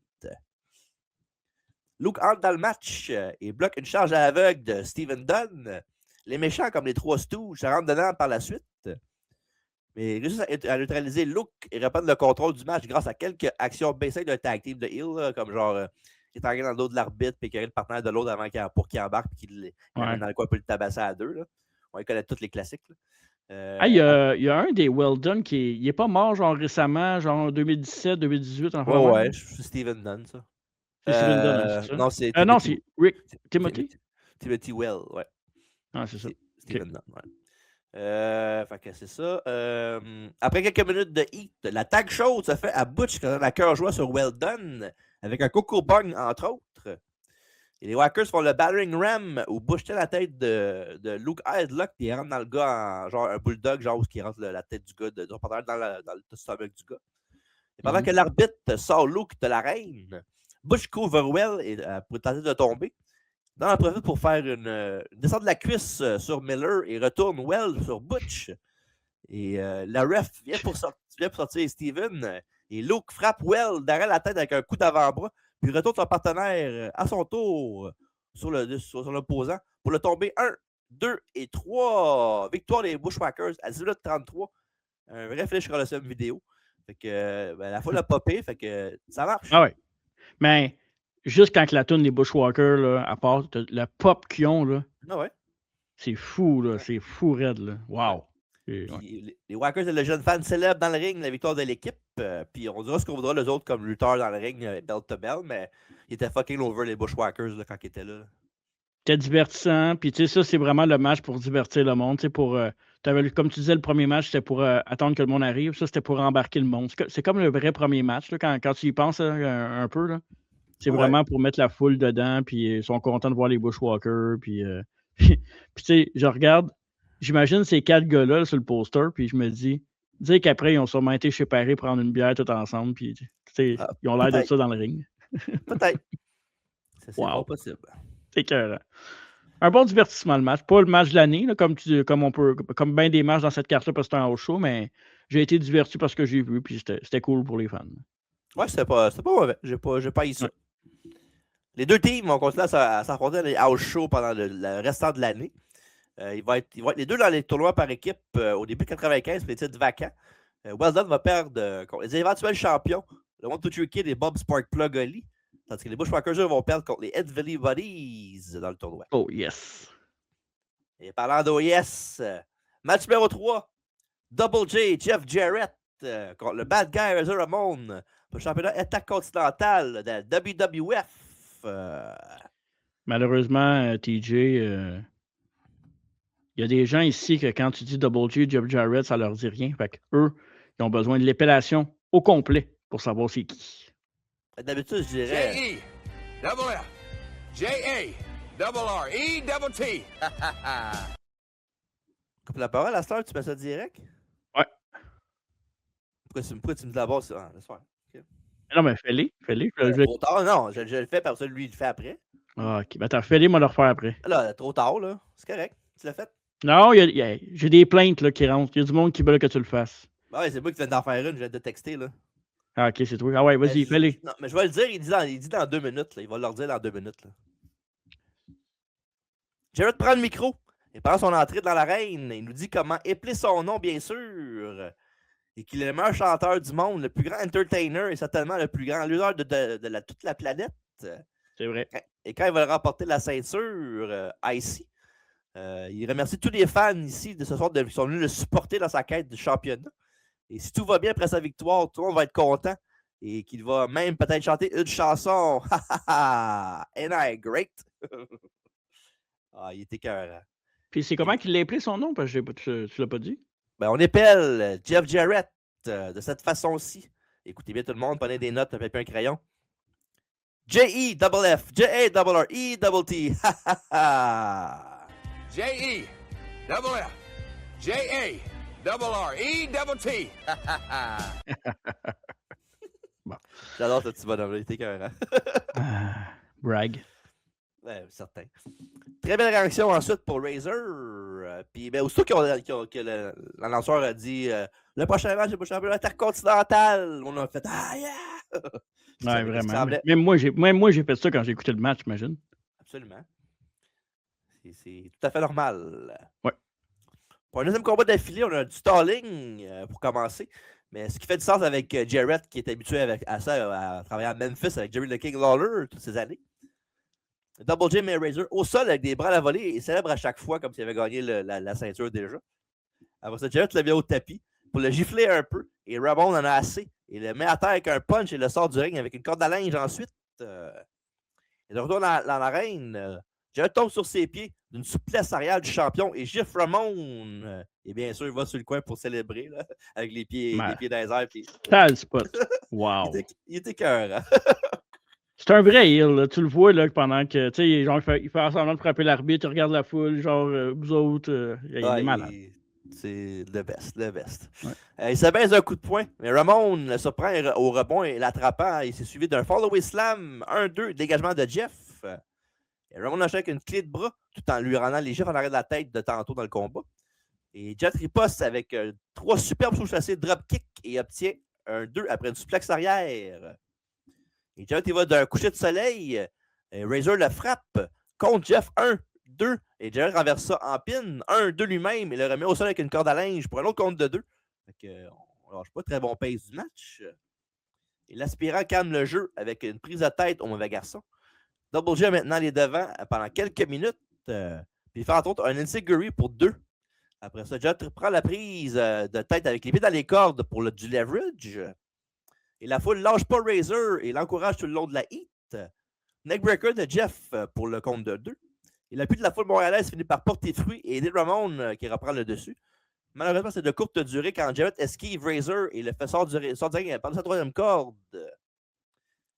Luke entre dans le match et bloque une charge à l'aveugle de Steven Dunn. Les méchants, comme les trois Stooges, se rentrent dedans par la suite. Mais réussissent à neutraliser Luke et reprendre le contrôle du match grâce à quelques actions basiques d'un tag team de heel, comme genre il est arrivé dans le dos de l'arbitre et qu'il y a le partenaire de l'autre avant pour qu'il embarque et qu'il l'amène dans le coin pour le tabasser à 2. Là. On connaît tous les classiques. Il y a un des Well Done qui n'est pas mort genre récemment, genre 2017, 2018. Ouais, c'est Steven Dunn, ça. C'est Steven Dunn, c'est ça? Non, c'est Rick Timothy. Timothy Well, ouais. Ah, c'est ça. Steven Dunn, ouais. Fait que c'est ça. Après quelques minutes de heat, la tag chaude se fait à Butch quand la cœur joie sur Well Done avec un Coco Bung, entre autres. Et les Whackers font le Battering Ram où Butch tient la tête de Luke Headlock et il rentre dans le gars en genre un bulldog, genre où il rentre la tête du gars dans le stomach du gars. Et pendant que l'arbitre sort Luke de l'arène, Butch couvre Well pour tenter de tomber. Dans la profite pour faire une descente de la cuisse sur Miller et retourne Well sur Butch. Et la ref vient pour sortir Steven. Et Luke frappe Well derrière la tête avec un coup d'avant-bras. Puis retourne son partenaire à son tour sur l'opposant pour le tomber 1, 2 et 3. Victoire des Bushwhackers à 18h33. Un vrai flash Colosseum vidéo. Fait que la foule a popé. Fait que ça marche. Ah ouais. Mais juste quand la tourne des Bushwhackers, là, à part la pop qu'ils ont, là, c'est fou, là. C'est fou raide, là. Wow. Les Whackers, le jeune fan célèbre dans le ring la victoire de l'équipe. Puis on dira ce qu'on voudra les autres comme lutteurs dans le ring, bell to bell, mais il était fucking over les Bushwhackers là, quand ils étaient là. C'était divertissant. Puis tu sais, ça, c'est vraiment le match pour divertir le monde. Pour, comme tu disais, le premier match, c'était pour attendre que le monde arrive. Ça, c'était pour embarquer le monde. C'est comme le vrai premier match, là, quand tu y penses un peu. Là. C'est vraiment pour mettre la foule dedans. Puis ils sont contents de voir les Bushwhackers. Puis tu sais, je regarde. J'imagine ces 4 gars-là sur le poster, puis je me dis qu'après, ils ont sûrement été séparés prendre une bière tout ensemble, puis ils ont l'air de ça dans le ring. Peut-être. C'est pas possible. C'est écœurant. Un bon divertissement, le match. Pas le match de l'année, là, comme bien des matchs dans cette carte-là, parce que c'était un haut show, mais j'ai été diverti parce que j'ai vu, puis c'était cool pour les fans. Ouais, c'était pas mauvais. J'ai pas eu ça. Ouais. Les deux teams vont continuer à s'affronter dans les house shows pendant le restant de l'année. Ils vont être les deux dans les tournois par équipe au début de 95 pour les titres vacants. Well Done va perdre contre les éventuels champions, le One, Two, Three Kid et Bob Sparkplug Ali. Tandis que les Bushwhackers vont perdre contre les Ed Buddies dans le tournoi. Oh yes. Et parlant d'OS, Match numéro 3. Double J, Jeff Jarrett, contre le bad guy Razor Ramon, pour le championnat intercontinental de la WWF. Malheureusement, TJ, il y a des gens ici que quand tu dis Double J, Jeff Jarrett, ça leur dit rien. Fait qu'eux, ils ont besoin de l'épellation au complet pour savoir c'est qui. D'habitude, je dirais... J-E, double F, J-A, double R, E, double T. Coupe la parole à cette heure, tu mets ça direct? Ouais. Pourquoi tu me dis d'abord ça? Laisse faire. Okay. Non, mais fais-les. Trop tard, non. Je le fais, parce que lui, il le fait après. Ah, ok. Ben, attends, fais-les, moi, le refaire après. Là, trop tard, là. C'est correct. Tu l'as fait? Non, j'ai des plaintes là, qui rentrent. Il y a du monde qui veut que tu le fasses. Ah ouais, c'est moi qui viens d'en faire une. Je viens de texter, là. Ah, ok, c'est toi. Ah, ouais, vas-y, fais-les. Non, mais je vais le dire. Il dit dans 2 minutes. Là. Il va leur dire dans 2 minutes. Là. Jarrett prend le micro. Il prend son entrée dans l'arène. Il nous dit comment épeler son nom, bien sûr. Et qu'il est le meilleur chanteur du monde, le plus grand entertainer et certainement le plus grand lutteur de toute la planète. C'est vrai. Et quand il va remporter la ceinture IC, il remercie tous les fans ici de ce soir qui sont venus le supporter dans sa quête du championnat. Et si tout va bien après sa victoire, tout le monde va être content. Et qu'il va même peut-être chanter une chanson. Ha ha ha! Ain't I great? Ah, il était écœurant. Puis c'est comment qu'il l'a appelé son nom? Parce que tu l'as pas dit. Ben, on épelle Jeff Jarrett de cette façon-ci. Écoutez bien tout le monde, prenez des notes, un papier, un crayon. J-E-F-F, J-A-R-R-E-T-T. Ha ha ha! J-E, double F, J-A, double R, E, double T. Bon. J'adore ce petit bonhomme-là, il était écœurant. Brag. Ouais, certain. Très belle réaction ensuite pour Razor. Puis, ben, aussitôt que l'annonceur a dit le prochain match, c'est le championnat intercontinental, on a fait ah yeah! Ouais, vraiment. Même moi, j'ai fait ça quand j'ai écouté le match, imagine. Absolument. C'est tout à fait normal. Ouais. Pour un deuxième combat d'affilée, on a du stalling pour commencer. Mais ce qui fait du sens avec Jarrett, qui est habitué à ça, à travailler à Memphis avec Jerry the King Lawler toutes ces années. Double J et Razor au sol avec des bras à la volée et célèbre à chaque fois comme s'il avait gagné la ceinture déjà. Après ça, Jarrett le vient au tapis pour le gifler un peu et Ramon en a assez. Il le met à terre avec un punch et le sort du ring avec une corde à linge ensuite. Et de retour dans l'arène, Jarrett tombe sur ses pieds d'une souplesse arrière du champion et gifle Ramon. Et bien sûr, il va sur le coin pour célébrer là, avec les pieds dans les airs. Puis... T'as le spot. Wow. Il était cœur. C'est un vrai heel, là. Tu le vois là, pendant que, tu sais, genre, il fait semblant de frapper l'arbitre, il regarde la foule, genre, vous autres, il est malade. C'est le best. Ouais. Il se baise d'un coup de poing, mais Ramon le surprend au rebond et l'attrapant. Il s'est suivi d'un follow-away slam, 1-2, dégagement de Jeff. Et Ramon enchaîne avec une clé de bras, tout en lui rendant les gifs en arrière de la tête de tantôt dans le combat. Et Jeff riposte avec 3 superbes sous-chassés dropkick et obtient un 2 après une suplex arrière. Et Jeff, il va d'un coucher de soleil. Et Razor le frappe contre Jeff 1, 2. Et Jeff renverse ça en pin. 1, 2 lui-même. Et le remet au sol avec une corde à linge pour un autre compte de 2. On ne lâche pas très bon pace du match. Et l'aspirant calme le jeu avec une prise de tête au mauvais garçon. Double J a maintenant les devants pendant quelques minutes. Puis il fait entre autres un Insiguri pour 2. Après ça, Jeff prend la prise de tête avec les pieds dans les cordes pour du leverage. Et la foule ne lâche pas Razor et l'encourage tout le long de la heat. Neckbreaker de Jeff pour le compte de 2. Et l'appui de la foule montréalaise finit par porter fruit et aider Ramon qui reprend le dessus. Malheureusement, c'est de courte durée quand Jarrett esquive Razor et le fait sortir du ring pendant sa 3e corde.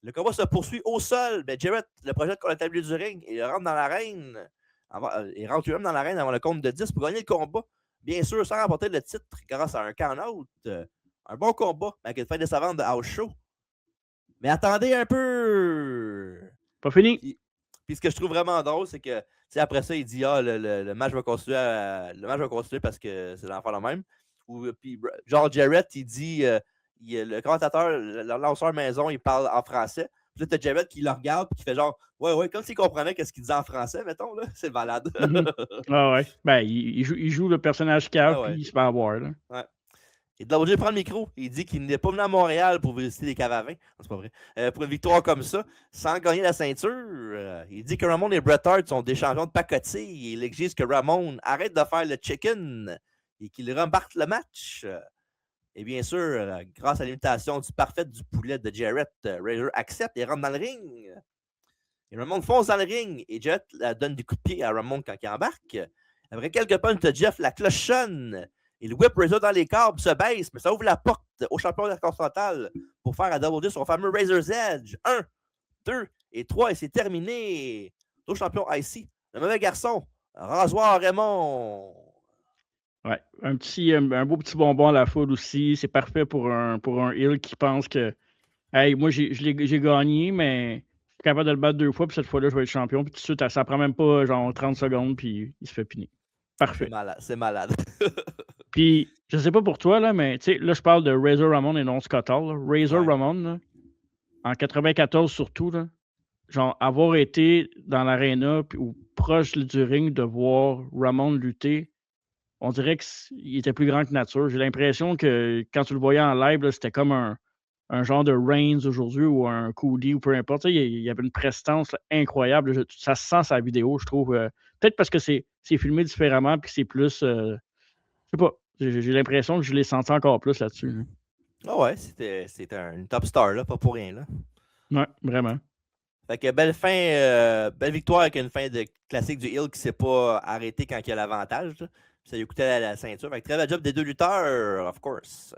Le combat se poursuit au sol. Mais Jarrett le projette contre la table du ring et il rentre dans l'arène. Il rentre lui-même dans l'arène avant le compte de 10 pour gagner le combat. Bien sûr, sans remporter le titre grâce à un count-out. Un bon combat avec une fin décevante de house show. Mais attendez un peu! Pas fini. Puis ce que je trouve vraiment drôle, c'est que après ça, il dit le match va continuer parce que c'est l'enfant le même. Puis genre Jarrett, il dit le commentateur, le lanceur maison, il parle en français. Puis là, t'as Jarrett qui le regarde et qui fait genre ouais, comme s'il comprenait qu'est-ce qu'il disait en français, mettons, là. C'est malade. Ah ouais. Ben, il joue le personnage cave puis il se fait avoir, là. Ouais. Et Double J prend le micro et il dit qu'il n'est pas venu à Montréal pour visiter les caves à vin. C'est pas vrai. Pour une victoire comme ça, sans gagner la ceinture. Il dit que Ramon et Bret Hart sont des champions de pacotille et il exige que Ramon arrête de faire le chicken et qu'il remporte le match. Et bien sûr, grâce à l'imitation du parfait du poulet de Jarrett, Razor accepte et rentre dans le ring. Et Ramon fonce dans le ring et Jarrett donne des coups de pied à Ramon quand il embarque. Après quelques punches de Jeff, la cloche sonne. Il whip Razor dans les câbles, se baisse, mais ça ouvre la porte au champion intercontinental pour faire à Double J son fameux Razor's Edge. 1, 2 et 3 et c'est terminé. Au champion IC, le mauvais garçon, Rasoir Raymond. Ouais, un beau petit bonbon à la foule aussi. C'est parfait pour un heel qui pense que hey, moi j'ai gagné, mais je suis capable de le battre 2 fois, puis cette fois-là, je vais être champion. Puis tout de suite, ça prend même pas genre 30 secondes, puis il se fait piner. Parfait. C'est malade. Puis, je sais pas pour toi, là, mais tu sais, là, je parle de Razor Ramon et non Scott Hall. Razor Ramon, là, en 94 surtout, là, genre, avoir été dans l'aréna ou proche du ring de voir Ramon lutter, on dirait qu'il était plus grand que nature. J'ai l'impression que quand tu le voyais en live, là, c'était comme un genre de Reigns aujourd'hui ou un Cody ou peu importe. Il y avait une prestance là, incroyable. Ça se sent sa vidéo, je trouve. Peut-être parce que c'est filmé différemment puis que c'est plus. Je sais pas. J'ai l'impression que je l'ai senti encore plus là-dessus. Là. Ah ouais, c'était une top star, là, pas pour rien. Là. Ouais, vraiment. Fait que belle victoire avec une fin de classique du Hill qui s'est pas arrêté quand il y a l'avantage. Ça lui coûtait la ceinture. Fait que très bel job des 2 lutteurs, of course.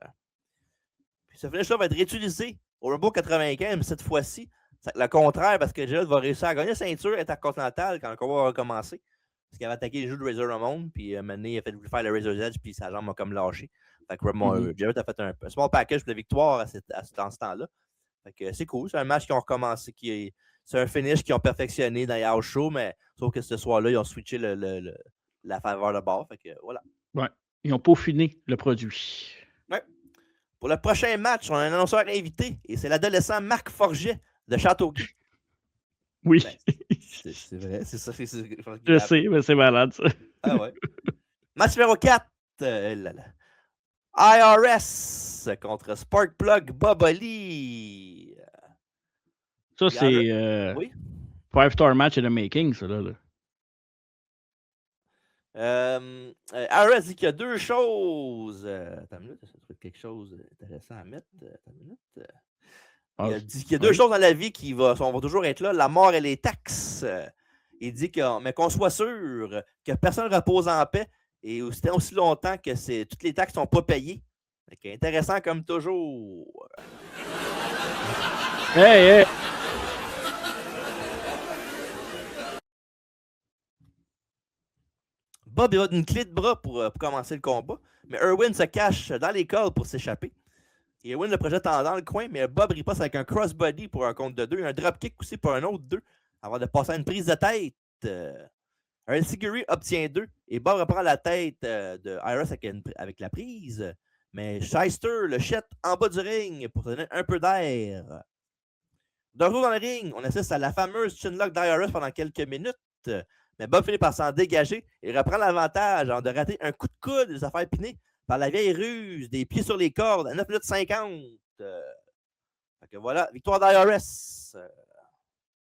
Puis ce finish-là va être réutilisé au Rumble 95, mais cette fois-ci, c'est le contraire parce que Jarrett va réussir à gagner la ceinture intercontinentale quand le combat va recommencer. Parce qu'il avait attaqué les joues de Razor Ramon, puis maintenant il a fait faire le Razor's Edge, puis sa jambe a comme lâché. Fait que Jarrett a fait un small package de victoire dans ce temps-là. Fait que c'est cool. C'est un match qui ont recommencé, c'est un finish qu'ils ont perfectionné dans les house shows, mais sauf que ce soir-là, ils ont switché la faveur de bord. Fait que voilà. Ouais. Ils ont peaufiné le produit. Ouais. Pour le prochain match, on a un annonceur invité et c'est l'adolescent Marc Forget de Châteauguay. Oui. Ben, c'est vrai, c'est ça. Je sais, mais c'est malade, ça. Ah ouais. Match numéro 4. IRS contre Sparkplug Boboli. Ça, c'est oui? 5-star match in the making, ça, là. IRS dit qu'il y a 2 choses. Attends une minute, ça serait quelque chose d'intéressant à mettre. Attends une minute. Il a dit qu'il y a 2 choses dans la vie qui vont toujours être là, la mort et les taxes. Il dit mais qu'on soit sûr que personne ne repose en paix et aussi longtemps que toutes les taxes ne sont pas payées. Intéressant comme toujours. Hey! Bob a une clé de bras pour commencer le combat, mais Erwin se cache dans les cordes pour s'échapper. Et Erwin le projette dans le coin, mais Bob riposte avec un crossbody pour un compte de 2 et un dropkick aussi pour un autre 2 avant de passer à une prise de tête. Un Siguri obtient 2 et Bob reprend la tête de Iris avec la prise. Mais Shyster le jette en bas du ring pour donner un peu d'air. De retour dans le ring, on assiste à la fameuse chinlock d'IRS pendant quelques minutes. Mais Bob finit par s'en dégager et reprend l'avantage avant de rater un coup de coude et de se faire piner par la vieille ruse des pieds sur les cordes à 9 minutes 50. Fait que voilà, victoire d'IRS.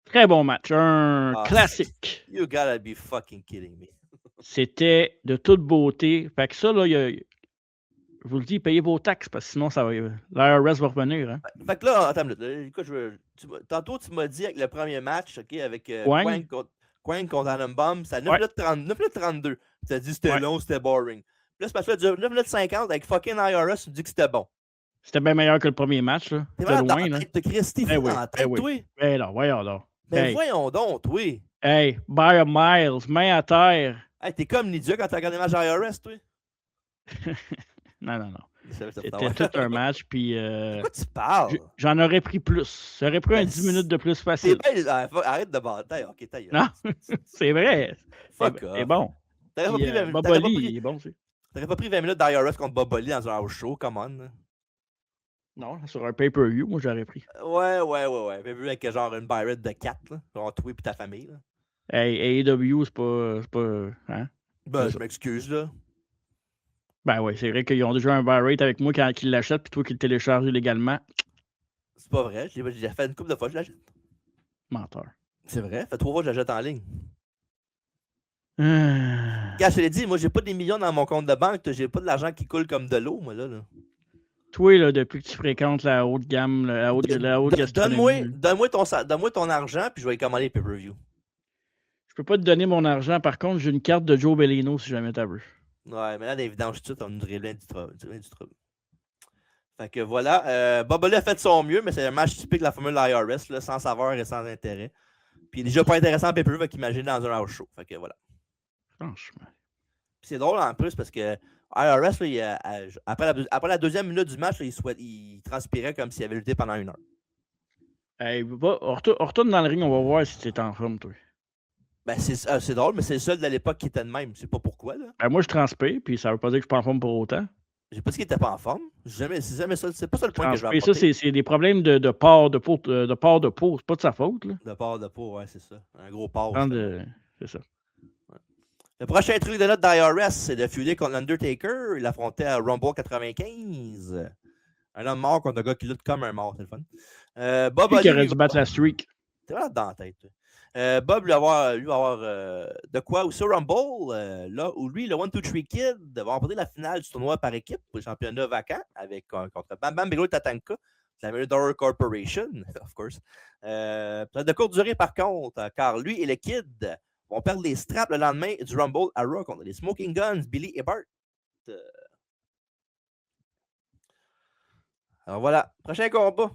Très bon match, un classique. You gotta be fucking kidding me. C'était de toute beauté. Fait que ça, là, je vous le dis, payez vos taxes parce que sinon, l'IRS va revenir. Hein. Fait que là, attends une minute. Écoute, tantôt, tu m'as dit avec le premier match, OK, avec Quang contre Adam Bomb, c'est à 9 minutes 32. Tu as dit que c'était long, c'était boring. Là, c'est parce que 9 minutes 50 avec fucking IRS, tu me dis que c'était bon. C'était bien meilleur que le premier match. Là. T'es vraiment dans la tête de Christy, dans la tête, toi. Ben là, voyons donc. Ben voyons donc, toi. Hey, by a miles, main à terre. Hey, t'es comme Lydia quand t'as regardé le match IRS, toi. Non. C'était tout un match, puis... De quoi tu parles? J'en aurais pris plus. J'aurais pris un 10 minutes de plus facile. Arrête de bataille. OK, t'as Non, c'est vrai. Fuck off. C'est bon. T'aurais pas pris 20 minutes. Boboli, il est bon aussi. T'aurais pas pris 20 minutes d'IRS contre Boboli dans un house show, come on. Non, sur un pay-per-view, moi, j'aurais pris. Ouais. Pay-per-view avec genre une buy rate de 4, là. Genre toi et ta famille, là. Hey, AEW, c'est pas... Hein? Ben, je m'excuse, là. Ben ouais, c'est vrai qu'ils ont déjà un buy rate avec moi quand ils l'achètent, puis toi qui le télécharges illégalement. C'est pas vrai. J'ai fait une couple de fois, je l'achète. Menteur. C'est vrai. Ça fait 3 fois que je l'achète en ligne. Quand je te l'ai dit, moi, j'ai pas des millions dans mon compte de banque. J'ai pas de l'argent qui coule comme de l'eau, moi, là. Toi, là, depuis que tu fréquentes la haute gamme, la haute gastronomie, Donne-moi ton argent, puis je vais y commander les pay-per-view. je peux pas te donner mon argent. Par contre, j'ai une carte de Joe Bellino si jamais t'as vu. Ouais, mais là, dans les vidanges, tout, on nous dirait du trouble. Fait que voilà. Bubba Lee a fait de son mieux, mais c'est un match typique de la formule de l'IRS, là, sans saveur et sans intérêt. Puis déjà pas intéressant en pay-per-view, qu'imaginer dans un house show. Fait que voilà. Franchement. Puis c'est drôle en plus parce que IRS, là, après la deuxième minute du match, là, il transpirait comme s'il avait lutté pendant 1 heure. Hey, on retourne dans le ring, on va voir si t'es en forme, toi. Ben, c'est drôle, mais c'est le seul de l'époque qui était de même. Je sais pas pourquoi. Là. Ben, moi, je transpire, puis ça veut pas dire que je suis pas en forme pour autant. J'ai pas dit qu'il était pas en forme. C'est jamais ça. C'est pas ça le point que je veux apporter. Ça, c'est des problèmes de port de peau. C'est pas de sa faute. Là. De port de peau, ouais, c'est ça. Un gros port. C'est ça. Ouais. Le prochain truc de notre d'IRS, c'est de feuder contre l'Undertaker. Il affrontait à Rumble 95. Un homme mort contre un gars qui lutte comme un mort, c'est le fun. Bob qui aurait dû battre la streak. T'es vraiment dans la tête. Bob lui avoir de quoi aussi au Rumble, là où lui, le 1-2-3 Kid, va remporter la finale du tournoi par équipe pour le championnat vacant contre Bam Bam Bigelow et Tatanka, la Million Corporation, of course. De courte durée par contre, car lui et le Kid vont perdre les straps le lendemain du Rumble à Raw contre les Smoking Guns, Billy et Bart. Alors voilà, prochain combat.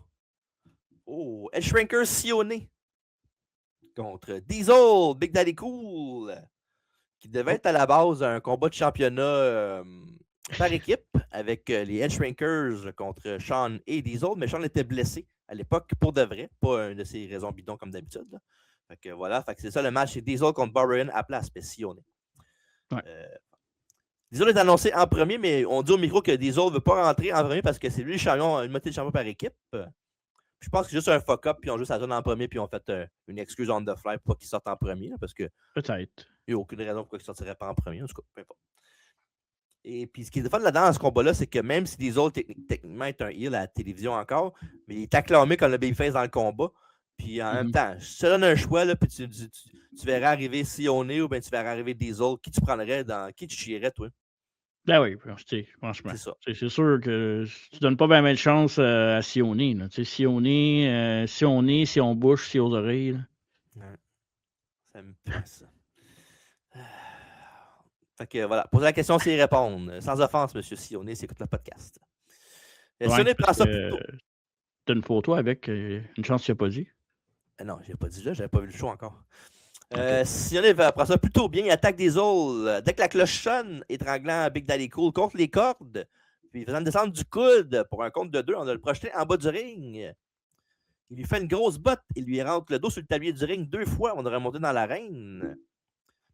Oh, Edge Shrinker Sionné contre Diesel, Big Daddy Cool, qui devait être à la base un combat de championnat par équipe avec les Edge Shrinkers contre Shawn et Diesel, mais Shawn était blessé à l'époque pour de vrai, pas une de ses raisons bidons comme d'habitude. Là. Fait que voilà, fait que c'est ça le match, c'est Diesel contre Barbarian à place, mais Sionné. Ouais. Diesel est annoncé en premier, mais on dit au micro que Diesel ne veut pas rentrer en premier parce que c'est lui le champion, une moitié de champion par équipe. Je pense que c'est juste un fuck-up, puis on juste attendu en premier, puis on fait une excuse on the fly pour pas qu'il sorte en premier, là, parce que peut-être. Il n'y a aucune raison pourquoi il ne sortirait pas en premier, en tout cas, peu importe. Et puis ce qui est de fun là-dedans, dans ce combat-là, c'est que même si Diesel techniquement est un heel à la télévision encore, mais il est acclamé comme le babyface dans le combat. Puis en même temps, je te donne un choix, là, puis tu verras arriver Sionné ou bien tu verras arriver Diesel. Qui tu prendrais qui tu chierais, toi? Ben oui, franchement. C'est ça. C'est sûr que tu donnes pas bien de chance à Sionné. Sionné, si on bouche, si aux oreilles. Là. Ouais. Ça me plaît, ça. Fait que voilà, posez la question s'il répond. Sans offense, monsieur Sionné, s'il écoute le podcast. Sionné prend ça plutôt. T'as une photo avec une chance qu'il n'a pas dit? Non, je n'ai pas dit là, j'avais pas vu le show encore. Sionné prend ça plutôt bien, il attaque des aules. Dès que la cloche sonne, étranglant Big Daddy Cool contre les cordes, puis faisant descendre du coude pour un compte de 2, on a le projeté en bas du ring. Il lui fait une grosse botte, il lui rentre le dos sur le tablier du ring 2 fois avant de remonter dans l'arène.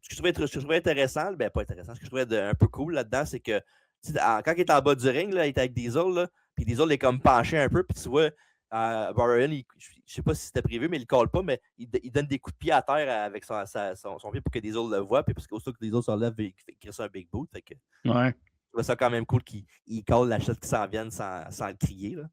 Ce que je trouvais intéressant, ben pas intéressant, ce que je trouvais un peu cool là-dedans, c'est que quand il est en bas du ring, là, il est avec Diesel, là, puis Diesel est comme penché un peu, puis tu vois, Barbarian, je ne sais pas si c'était prévu, mais il ne colle pas, mais il donne des coups de pied à terre avec son pied pour que Diesel le voit, puis parce qu'aussitôt que Diesel s'enlève, il crée ça un big boot. Fait que, ouais. Je trouvais ça quand même cool qu'il colle la chatte qui s'en vienne sans le crier. Là.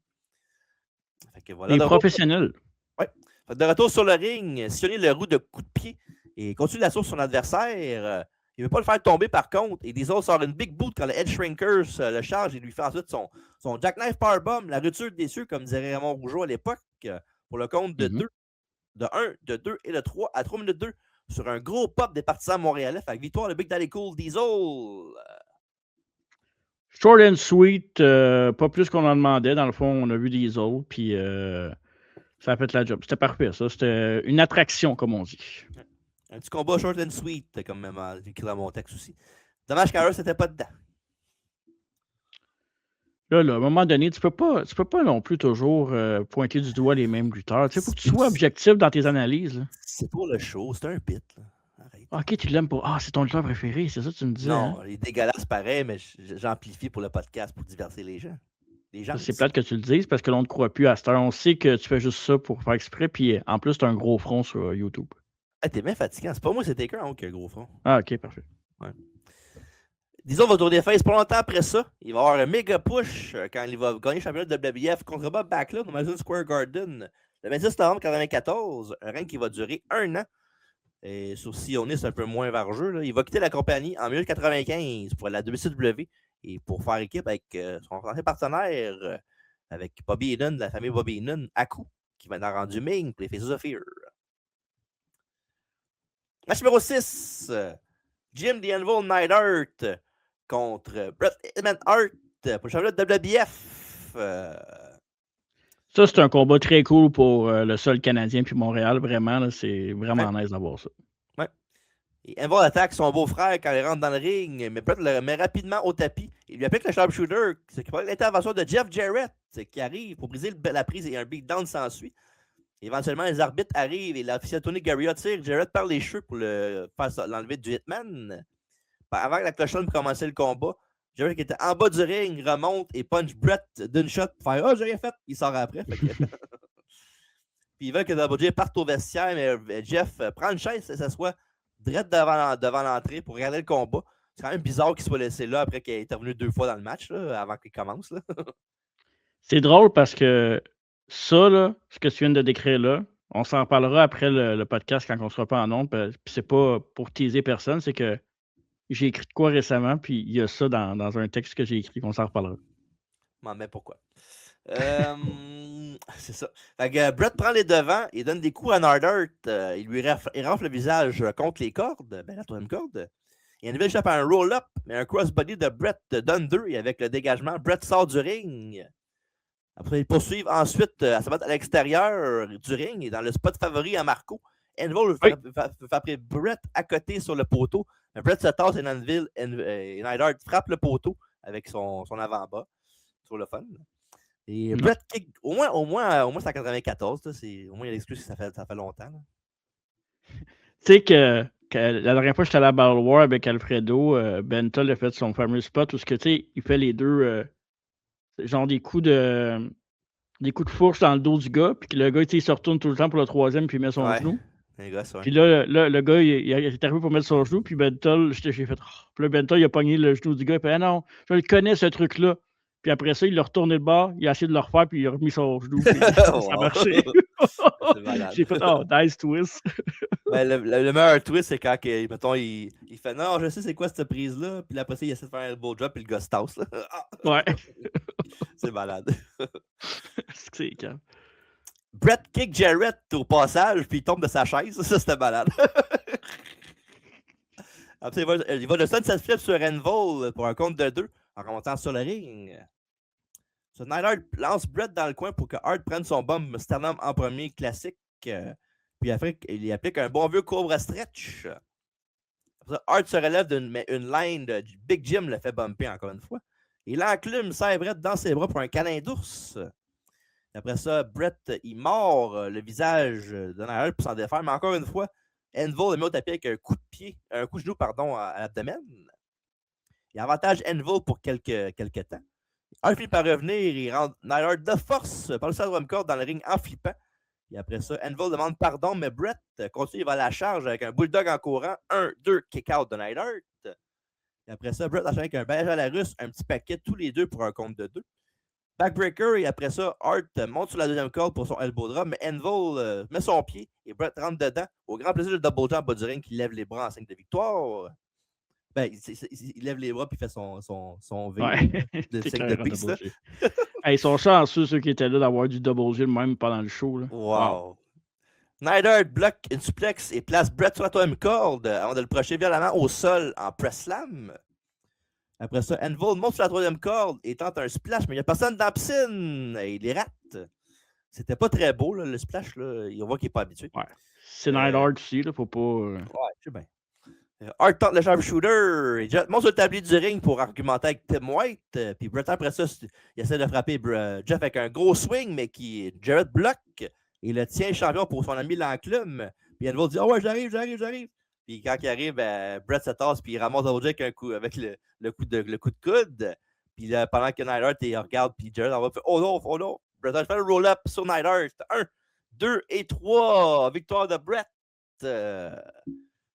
Fait que voilà, les professionnels. Ouais. De retour sur le ring, Sionné le roue de coups de pied et continue l'assaut sur son adversaire. Il ne veut pas le faire tomber par contre. Et Diesel sort une big boot quand le Edge Shrinkers le charge et lui fait ensuite son Jackknife Powerbomb, la rupture des cieux, comme dirait Raymond Rougeau à l'époque, pour le compte de 2, de 1, de 2 et de 3 à 3 minutes 2 sur un gros pop des partisans montréalais. Fait que victoire de Big Daddy Cool Diesel. Short and sweet, pas plus qu'on en demandait. Dans le fond, on a vu Diesel, puis ça a fait la job. C'était parfait, ça. C'était une attraction, comme on dit. Un petit combat short and sweet, comme même écrit dans mon texte aussi. Dommage qu'Ara, c'était pas dedans. Là, à un moment donné, tu peux pas non plus toujours pointer du doigt les mêmes lutteurs. Il faut que tu sois objectif dans tes analyses. Là. C'est pour le show, c'est un bit. Là. Arrête. Ok, tu l'aimes pour. Ah, c'est ton lutteur préféré, c'est ça que tu me dis. Non, il est dégueulasse pareil, mais j'amplifie pour le podcast pour diverser les gens. C'est plate que tu le dises parce que l'on ne te croit plus à cette heure. On sait que tu fais juste ça pour faire exprès, puis en plus, tu as un gros front sur YouTube. Ah, t'es bien fatiguant. C'est pas moi, c'est Taker qui a un gros front. Ah, ok, parfait. Ouais. Disons, va tourner face pas longtemps après ça. Il va avoir un méga push quand il va gagner le championnat de WWF contre Bob Backlund au Madison Square Garden le 26 novembre 1994. Un règne qui va durer 1 an. Et sur sioniste un peu moins vargeux, là, il va quitter la compagnie en 1995 pour la WCW et pour faire équipe avec son ancien partenaire, avec Bobby Heenan, de la famille Bobby Heenan, Aku, qui maintenant rendu Ming pour les Faces of Fear. Match numéro 6, Jim The Anvil Neidhart contre Bret Hart pour le championnat de WBF. Ça, c'est un combat très cool pour le sol canadien puis Montréal. Vraiment, là, c'est vraiment nice d'avoir ça. Ouais. Et Anvil attaque son beau-frère quand il rentre dans le ring, mais Bret le met rapidement au tapis. Il lui applique le sharpshooter, ce qui prend l'intervention de Jeff Jarrett, qui arrive pour briser la prise et un beatdown s'ensuit. Éventuellement, les arbitres arrivent et l'officiel Tony Garea tire Jarrett par les cheveux pour l'enlever du Hitman. Avant que la cloche sonne pour commencer le combat, Jarrett qui était en bas du ring remonte et punch Bret d'une shot pour faire « Ah, j'ai rien fait! » Il sort après. Puis ils veulent que Double J parte au vestiaire, mais Jeff prend une chaise et s'assoit direct devant l'entrée pour regarder le combat. C'est quand même bizarre qu'il soit laissé là après qu'il ait intervenu 2 fois dans le match, là, avant qu'il commence. Là. C'est drôle parce que ça, là, ce que tu viens de décrire là, on s'en reparlera après le podcast quand on ne sera pas en ondes. Puis c'est pas pour teaser personne, c'est que j'ai écrit de quoi récemment, puis il y a ça dans un texte que j'ai écrit, on s'en reparlera. Mais pourquoi? C'est ça. Fait que Bret prend les devants et donne des coups à Neidhart. Il lui renfle le visage contre les cordes, la troisième corde. Et Anvil échappe à un roll-up, mais un crossbody de Bret donne 2 et avec le dégagement, Bret sort du ring. Après, ils poursuivent ensuite à se battre à l'extérieur du ring et dans le spot favori à Marco. Anvil fait frapper Bret à côté sur le poteau. Bret se tasse et Anvil et Neidhart frappe le poteau avec son avant-bas. Sur le fun. Et Bret kick, au moins c'est en 94. Là, au moins, il y a l'excuse que ça fait longtemps. Tu sais que la dernière fois que j'étais à la Battle War avec Alfredo, Bentol a fait son fameux spot où il fait les deux genre des coups de fourche dans le dos du gars, puis que le gars il se retourne tout le temps pour le troisième, puis il met son genou. Puis là, le gars, il est arrivé pour mettre son genou, puis Bentol, j'ai fait. Puis là, Bentol, il a pogné le genou du gars, il fait « Ah non, je le connais ce truc-là. » Puis après ça, il l'a retourné de bord, il a essayé de le refaire, puis il a remis son genou, puis ça a marché. J'ai fait « Oh, nice twist. » Ben, le meilleur twist, c'est quand mettons, il fait « Non, je sais c'est quoi cette prise-là. » Puis après ça, il essaie de faire un elbow drop, puis le gars se tasse. Ouais. C'est malade. C'est calme. Bret kick Jarrett au passage, puis il tombe de sa chaise. Ça, c'était malade. Après, il va de sunset flip sur Anvil pour un compte de 2 en remontant sur le ring. So, Neidhart lance Bret dans le coin pour que Hart prenne son bomb sternum en premier classique. Puis après, il applique un bon vieux Cobra Stretch. Après ça, Hart se relève d'une line du Big Jim le fait bumper encore une fois. Il enclume serre Bret dans ses bras pour un câlin d'ours. Après ça, Bret, il mord le visage de Neidhart pour s'en défaire. Mais encore une fois, Anvil le met au tapis avec un coup de genou à l'abdomen. Il avantage Anvil pour quelques temps. Hart finit par revenir et rend Neidhart de force par le troisième corde dans le ring en flippant. Et après ça, Anvil demande pardon, mais Bret continue, il va à la charge avec un bulldog en courant. 1-2 kick-out de Neidhart. Et après ça, Bret enchaîne avec un balayage à la russe, un petit paquet tous les deux pour un compte de 2. Backbreaker, et après ça, Hart monte sur la deuxième corde pour son elbow drop, mais Anvil met son pied et Bret rentre dedans. Au grand plaisir de Double J en bas du ring qui lève les bras en signe de victoire. Ben, il lève les bras et fait son V de signe de peace. Ils sont chanceux, ceux qui étaient là, d'avoir du Double J même pendant le show. Là. Wow. Neidhart bloque une suplex et place Bret sur la troisième corde avant de le projeter violemment au sol en press slam. Après ça, Anvil monte sur la troisième corde et tente un splash, mais il n'y a personne dans la piscine. Et il les rate. C'était pas très beau, là, le splash. Là. On voit qu'il n'est pas habitué. Ouais. C'est Neidhart aussi, là, faut pas... Ouais, je sais bien. Hart tente le sharpshooter. Il monte sur le tablier du ring pour argumenter avec Tim White. Puis Bret, après ça, il essaie de frapper Jeff avec un gros swing, mais Jarrett bloque. Et le tient champion pour son ami l'enclume. Puis Anvil dit « Oh ouais, j'arrive. » Puis quand il arrive, Bret se tasse, puis il ramasse Double J avec le coup de coude. Puis là, pendant que Neidhart regarde, puis Jarrett en va faire « Oh non! » Bret Hart fait le roll-up sur Neidhart. 1, 2 et 3. Victoire de Bret.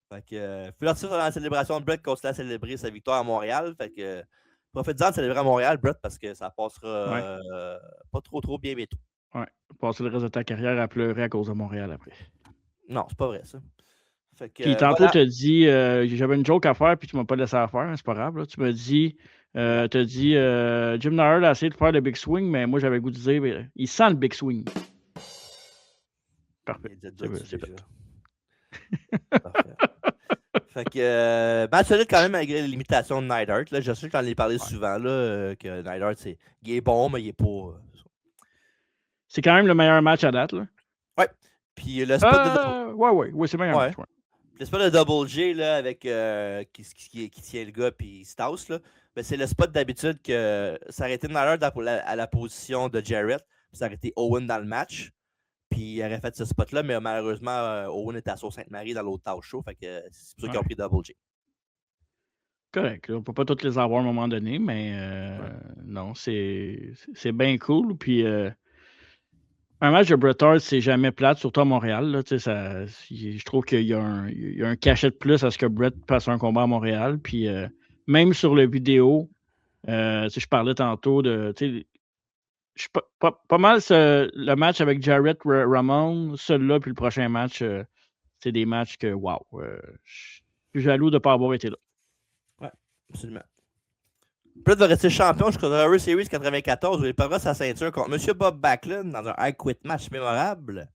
Fait que, puis là, dans la célébration de Bret, continue à célébrer sa victoire à Montréal. Fait que, profitez-en de célébrer à Montréal, Bret, parce que ça passera pas trop bien bientôt. Ouais, passer le reste de ta carrière à pleurer à cause de Montréal après. Non, c'est pas vrai, ça. Fait que, Puis tantôt, voilà. tu as dit, j'avais une joke à faire, puis tu m'as pas laissé la faire, mais c'est pas grave. Là. Tu m'as dit, t'as dit, Jim Neidhart a essayé de faire le big swing, mais moi, j'avais le goût de dire, il sent le big swing. Parfait. Il a C'est déjà dit c'est déjà. fait. Parfait. Fait que, match solide quand même malgré les limitations de Neidhart. Là, je sais que j'en ai parlé souvent, là, que Neidhart, il est bon, mais il est pas. C'est quand même le meilleur match à date. Là. Ouais. Puis le spot de. Ouais, c'est le meilleur Ouais. match. Ouais. Le spot de Double J là, avec qui tient le gars puis il se tasse, là, ben, c'est le spot d'habitude que ça aurait été Neidhart à la position de Jarrett, puis ça aurait été Owen dans le match. Puis il aurait fait ce spot-là, mais malheureusement, Owen était à Sault-Sainte-Marie dans l'autre talk show. Fait que c'est pour ça qu'ils ont pris Double J. Correct. Là. On peut pas toutes les avoir à un moment donné, mais non, c'est bien cool. Puis un match de Bret Hart, c'est jamais plate, surtout à Montréal. Là, je trouve qu'il y a un cachet de plus à ce que Bret passe un combat à Montréal. Puis même sur le vidéo, je parlais tantôt de. Pas mal le match avec Jarrett Ramon, celui-là, puis le prochain match, c'est des matchs que, wow, je suis jaloux de ne pas avoir été là. Ouais, absolument. Bret va rester champion jusqu'au Survivor Series 94 où il perdra sa ceinture contre M. Bob Backlund dans un I Quit match mémorable.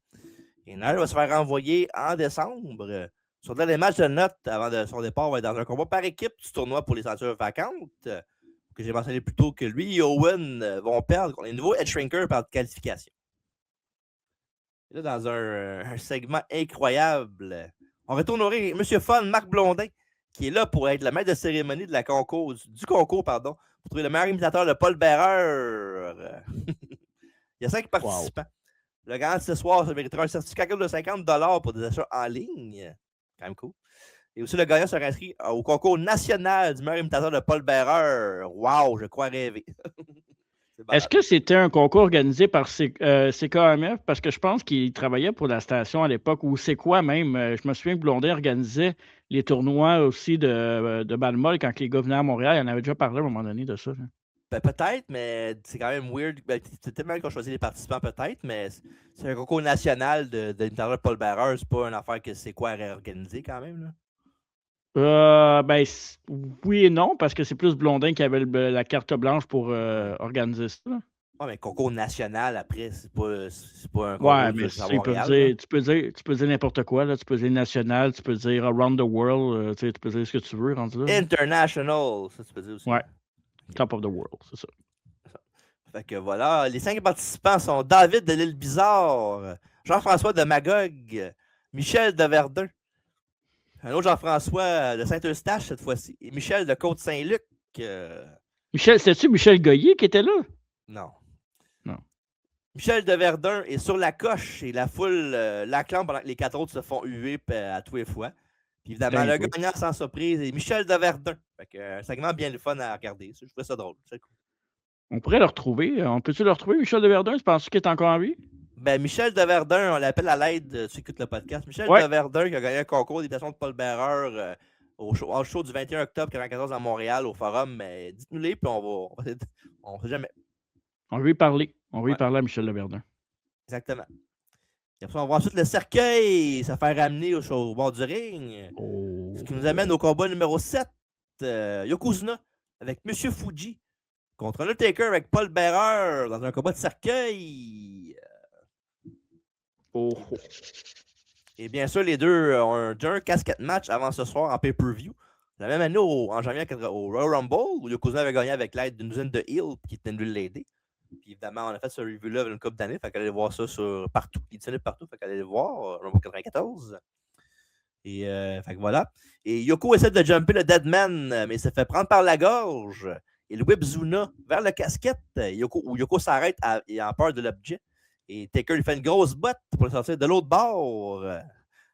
Et Neidhart va se faire renvoyer en décembre. Sur les matchs de notes avant son départ, va être dans un combat par équipe du tournoi pour les ceintures vacantes. Que j'ai mentionné plus tôt que lui et Owen vont perdre contre les nouveaux Head Shrinkers par qualification. Et là, dans un segment incroyable, on retourne au ring M. Fun, Marc Blondin, qui est là pour être le maître de cérémonie du concours, pour trouver le meilleur imitateur de Paul Bearer. Il y a 5 participants. Wow. Le gagnant de ce soir, ça méritera un certificat de $50 pour des achats en ligne. Quand même cool. Et aussi, le gagnant sera inscrit au concours national du meilleur imitateur de Paul Bearer. Wow, je crois rêver. Est-ce que c'était un concours organisé par CKMF? Parce que je pense qu'il travaillait pour la station à l'époque, ou c'est quoi même? Je me souviens que Blondin organisait les tournois aussi de Balmol quand les gars venaient à Montréal. Il en avait déjà parlé à un moment donné de ça. Ben, peut-être, mais c'est quand même weird. Ben, c'est tellement qu'on choisit les participants, peut-être, mais c'est un concours national de l'imitateur de Paul Bearer. C'est pas une affaire que c'est quoi réorganiser quand même, là. Ben, oui et non, parce que c'est plus Blondin qui avait la carte blanche pour organiser ça. Ouais, mais concours national, après, c'est pas un concours mais tu peux dire n'importe quoi. Là. Tu peux dire national, tu peux dire around the world, tu peux dire ce que tu veux. Rendu là, international, ça tu peux dire aussi. Ouais, top of the world, c'est ça. Fait que voilà, les 5 participants sont David de l'Île Bizarre, Jean-François de Magog, Michel de Verdun, un autre Jean-François de Saint-Eustache cette fois-ci, et Michel de Côte-Saint-Luc. Michel, c'est-tu Michel Goyer qui était là? Non. Non. Michel de Verdun est sur la coche et la foule l'acclame pendant que les 4 autres se font huer à tous les fois. Puis évidemment, le gagnant sans surprise est Michel de Verdun. Fait que, un segment bien le fun à regarder. Je trouvais ça drôle. C'est cool. On pourrait le retrouver. On peut-tu le retrouver, Michel de Verdun? Tu penses qu'il est encore en vie? Ben, Michel de Verdun, on l'appelle à l'aide. Tu écoutes le podcast. Michel de Verdun qui a gagné un concours d'imitation de Paul Bearer au show du 21 octobre 1994 à Montréal au Forum. Mais dites-nous-les, puis on sait jamais. On va lui parler. On va lui parler à Michel de Verdun. Exactement. Et après, on va voir ensuite le cercueil. Ça fait ramener au bord du ring. Oh. Ce qui nous amène au combat numéro 7. Yokozuna avec M. Fuji contre Undertaker avec Paul Bearer dans un combat de cercueil. Et bien sûr, les deux ont un casquette match avant ce soir en pay-per-view. La même année, en janvier, au Royal Rumble, où Yokozuna avait gagné avec l'aide d'une douzaine de heels qui était venu l'aider. Puis évidemment, on a fait ce review-là une couple d'années. Fait qu'elle allait voir ça partout. Il est disponible partout. Fait qu'elle allait le voir. Rumble 94. Et fait que voilà. Et Yoko essaie de jumper le Deadman, mais il s'est fait prendre par la gorge. Il whip Zuna vers la casquette. Yoko s'arrête et a peur de l'objet. Et Taker lui fait une grosse botte pour le sortir de l'autre bord.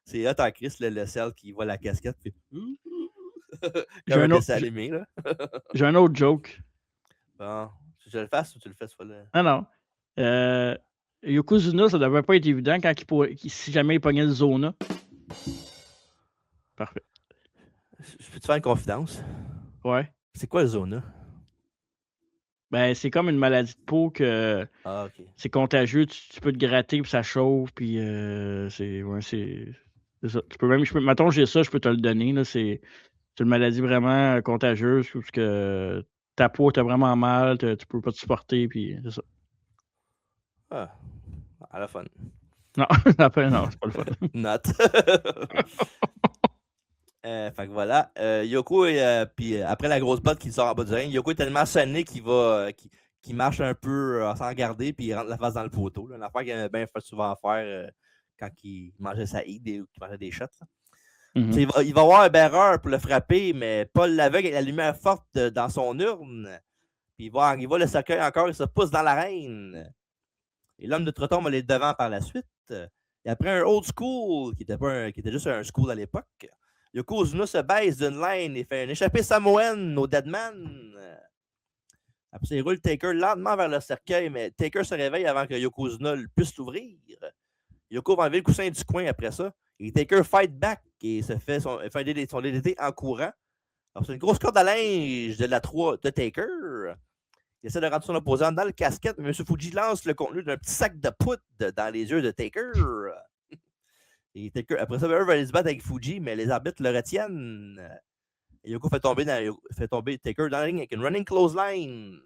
C'est hot en Chris, le sel qui voit la casquette. Puis... J'ai un autre joke. Bon, tu le fasses ou tu le fais ce fois-là? Non. Yokozuna, ça devait pas être évident quand si jamais il pognait le Zona. Parfait. Je peux te faire une confidence? Ouais. C'est quoi le Zona? Ben, c'est comme une maladie de peau que c'est contagieux. Tu peux te gratter puis ça chauffe. Puis c'est C'est ça. Mettons, j'ai ça, je peux te le donner. Là, c'est une maladie vraiment contagieuse parce que ta peau t'a vraiment mal, tu peux pas te supporter, puis c'est ça. Ah, à la fun. Non, après, non, c'est pas le fun. Note. Fait que voilà. Yoko, puis après la grosse botte qui sort en bas du ring, Yoko est tellement sonné qu'il marche un peu sans regarder, puis il rentre la face dans le poteau. Une affaire qu'il aimait bien souvent faire quand il mangeait sa hide ou qu'il mangeait des shots. Mhm. Il va avoir un bearer pour le frapper, mais Paul l'aveugle avec la lumière forte dans son urne. Puis il voit le cercueil encore, il se pousse dans l'arène. Et l'homme de trottoir va aller devant par la suite. Et après un old school, qui était juste un school à l'époque, Yokozuna se baisse d'une laine et fait un échappé samoan au Deadman. Après ça, il roule Taker lentement vers le cercueil, mais Taker se réveille avant que Yokozuna puisse l'ouvrir. Yoko va enlever le coussin du coin après ça. Et Taker fight back et se fait son DDT en courant. Alors, c'est une grosse corde à linge de la 3 de Taker. Il essaie de rentrer son opposant dans le casquette, mais M. Fuji lance le contenu d'un petit sac de poudre dans les yeux de Taker. Et Taker, après ça, Bearer va aller se battre avec Fuji, mais les arbitres le retiennent. Et Yoko fait tomber Taker dans le ring avec une running clothesline.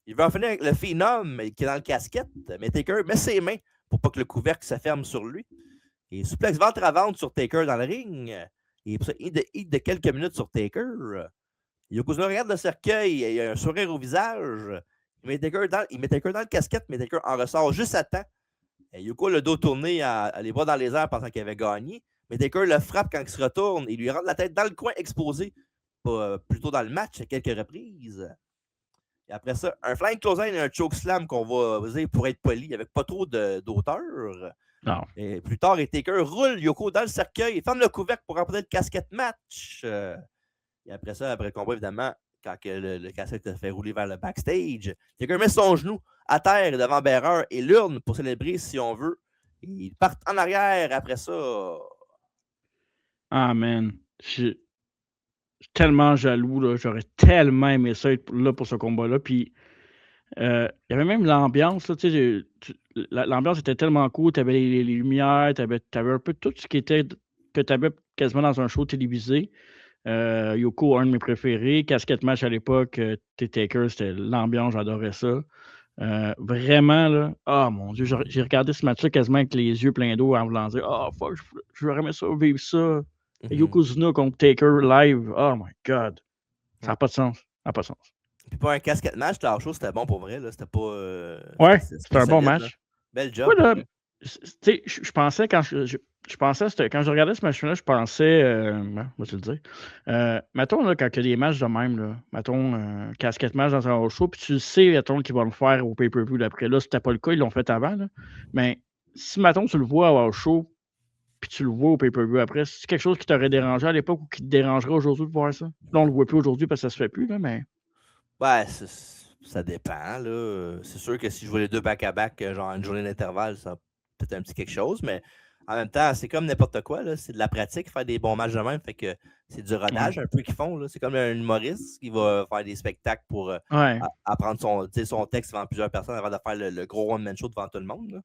Il veut en finir avec le Phenom qui est dans le casquette, mais Taker met ses mains pour pas que le couvercle se ferme sur lui. Et suplex ventre à ventre sur Taker dans le ring. Et pour ça, hit de quelques minutes sur Taker. Yokozuna regarde le cercueil, il a un sourire au visage. Il met Taker dans le casquette, mais Taker en ressort juste à temps. Et Yoko, le dos tourné, les bras dans les airs pensant qu'il avait gagné. Mais Taker le frappe quand il se retourne. Il lui rentre la tête dans le coin exposé, plutôt dans le match à quelques reprises. Et après ça, un flying clothesline et un choke slam qu'on va dire pour être poli, avec pas trop d'auteur. Non. Et plus tard, Taker roule Yoko dans le cercueil et ferme le couvercle pour remporter le casquette match. Et après ça, après le combat, évidemment, quand le casquette se fait rouler vers le backstage, Taker met son genou à terre devant Bearer et l'urne pour célébrer si on veut. Et ils partent en arrière après ça. Ah, man. Je suis tellement jaloux. Là. J'aurais tellement aimé ça être là pour ce combat-là. Puis, il y avait même l'ambiance. Là, l'ambiance était tellement cool. Tu avais les lumières, tu avais un peu tout ce qui était que tu avais quasiment dans un show télévisé. Yoko, un de mes préférés. Casquette match à l'époque, Taker, c'était l'ambiance, j'adorais ça. Vraiment, là, oh mon Dieu, j'ai regardé ce match-là quasiment avec les yeux pleins d'eau en voulant dire oh fuck, je veux aimer ça, vivre ça. Yokozuna contre Taker live, oh my god. Ça n'a pas de sens. Ça n'a pas de sens. Puis pour un casquette match, la chose, c'était bon pour vrai. Là. C'était pas. Ouais, c'était un bon match. Là. Bel job. Ouais, là, je pensais quand quand je regardais ce match-là, je pensais, moi te le dire, mettons là, quand il y a des matchs de même, là, mettons casquette match dans un show, puis tu sais, mettons qu'ils vont le faire au pay-per-view d'après. Là, c'était pas le cas, ils l'ont fait avant. Là. Mais si, mettons, tu le vois au show, puis tu le vois au pay-per-view après, c'est quelque chose qui t'aurait dérangé à l'époque ou qui te dérangerait aujourd'hui de voir ça? Là, on le voit plus aujourd'hui parce que ça se fait plus, là, mais. Ouais, ça dépend. Là. C'est sûr que si je vois les deux back-à-back, genre une journée d'intervalle, ça peut-être un petit quelque chose, mais en même temps, c'est comme n'importe quoi. Là. C'est de la pratique, faire des bons matchs de même. Fait que c'est du rodage un peu qu'ils font. Là. C'est comme un humoriste qui va faire des spectacles pour apprendre son texte devant plusieurs personnes avant de faire le gros one-man show devant tout le monde. Là.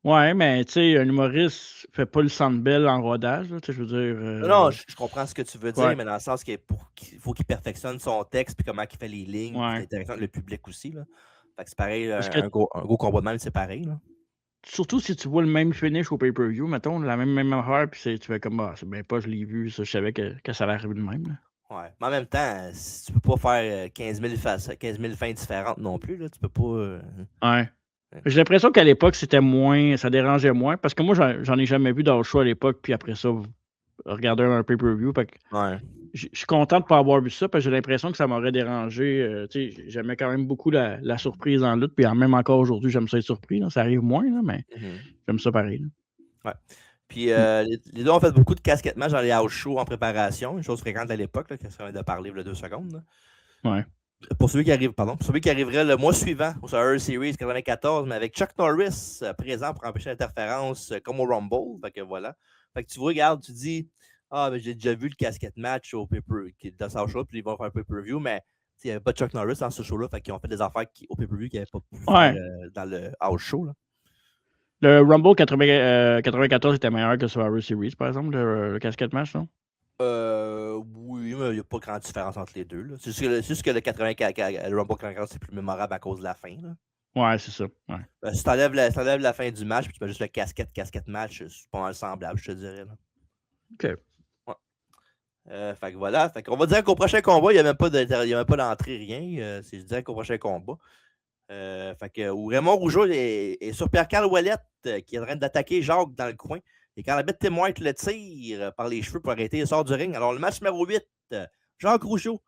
Ouais, mais tu sais, un humoriste fait pas le Sandbell en rodage. Là, je veux dire. Non, je comprends ce que tu veux dire, ouais. mais dans le sens qu'il faut qu'il perfectionne son texte puis comment il fait les lignes, Ouais. l'interaction avec le public aussi. Là. Fait que c'est pareil, que un gros combat de même, c'est pareil. Là. Surtout si tu vois le même finish au pay-per-view, mettons, la même affaire, puis tu fais comme, c'est bien pas, je l'ai vu, ça, je savais que ça allait arriver de même. Là. Ouais, mais en même temps, tu peux pas faire 15 000 fins différentes non plus. Là. Tu peux pas. Ouais. J'ai l'impression qu'à l'époque, c'était moins, ça dérangeait moins, parce que moi, j'en ai jamais vu dans le show à l'époque, puis après ça, regarder un pay-per-view. Ouais. Je suis content de ne pas avoir vu ça, parce que j'ai l'impression que ça m'aurait dérangé. J'aimais quand même beaucoup la surprise en lutte, puis même encore aujourd'hui, j'aime ça être surpris. Là. Ça arrive moins, là, mais j'aime ça pareil. Là. Ouais. Puis les deux ont fait beaucoup de casquettes match dans les house shows en préparation, une chose fréquente à l'époque, qu'est-ce qu'on vient de parler il y a 2 secondes. Là. Ouais. Pour celui qui arriverait le mois suivant au Survivor Series 94, mais avec Chuck Norris présent pour empêcher l'interférence comme au Rumble. Fait que voilà. Fait que tu regardes, tu dis mais j'ai déjà vu le casquette match au pay-per-view dans ce show, puis ils vont faire un pay-per-view, mais il n'y avait pas de Chuck Norris dans ce show-là, fait qu'ils ont fait des affaires au pay-per-view qu'ils n'avaient pas pu faire dans le house show. Là. Le Rumble 94 était meilleur que Survivor Series, par exemple, le casquette match, non? Oui, mais il n'y a pas grande différence entre les deux. Là. C'est juste que le Rumble 94, c'est plus mémorable à cause de la fin. Là. Ouais, c'est ça. Ouais. Si t'enlèves la fin du match, puis tu mets juste le casquette match, c'est pas mal semblable, je te dirais. Là. OK. Ouais. Fait que voilà. Fait qu'on va dire qu'au prochain combat, il n'y a même pas d'entrée, rien. C'est dire qu'au prochain combat. Fait que où Raymond Rougeau est sur Pierre-Carl Ouellette qui est en train d'attaquer Jacques dans le coin. Et quand la bête Tim White le tire par les cheveux pour arrêter, il sort du ring. Alors, le match numéro 8, Jacques Rougeau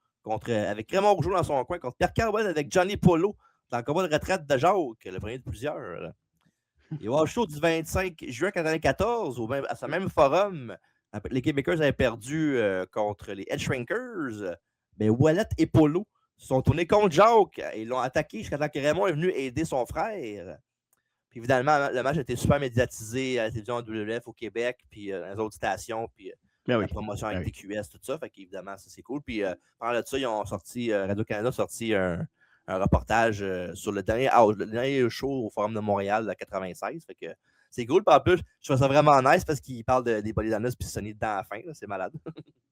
avec Raymond Rougeau dans son coin contre Pierre-Carl Ouellette avec Johnny Polo dans le combat de retraite de Jacques, le premier de plusieurs. Et au show du 25 juin 1994, à ce même forum, les Québécois avaient perdu contre les Headshrinkers. Mais Ouellette et Polo se sont tournés contre Jacques et l'ont attaqué jusqu'à temps que Raymond est venu aider son frère. Puis évidemment, le match a été super médiatisé à la télévision WWF au Québec, puis dans les autres stations, puis la promotion avec TQS, tout ça. Fait qu'évidemment, ça c'est cool. Puis pendant de ça, ils ont sorti, Radio-Canada a sorti un reportage sur le dernier show au Forum de Montréal de 96. Fait que c'est cool. Puis en plus, je trouve ça vraiment nice parce qu'il parle des Bolidanas puis Sonny dedans à la fin. Là, c'est malade.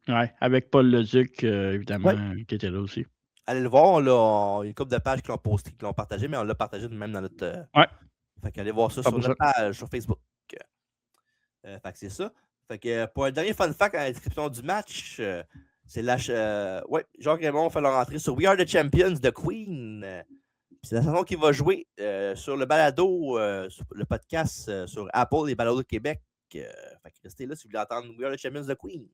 Ouais, avec Paul Leduc, évidemment, qui était là aussi. Allez le voir. Il y a une couple de pages qui l'ont posté, qui l'ont partagé, mais on l'a partagé même dans notre. Ouais. Fait qu'allez voir ça sur notre page sur Facebook. Fait que c'est ça. Fait que pour un dernier fun fact à la description du match, c'est Jacques Raymond fait leur entrée sur We Are the Champions de Queen. C'est la chanson qu'il va jouer sur le balado, sur le podcast sur Apple et Balado de Québec. Fait que restez là si vous voulez entendre We Are the Champions de Queen.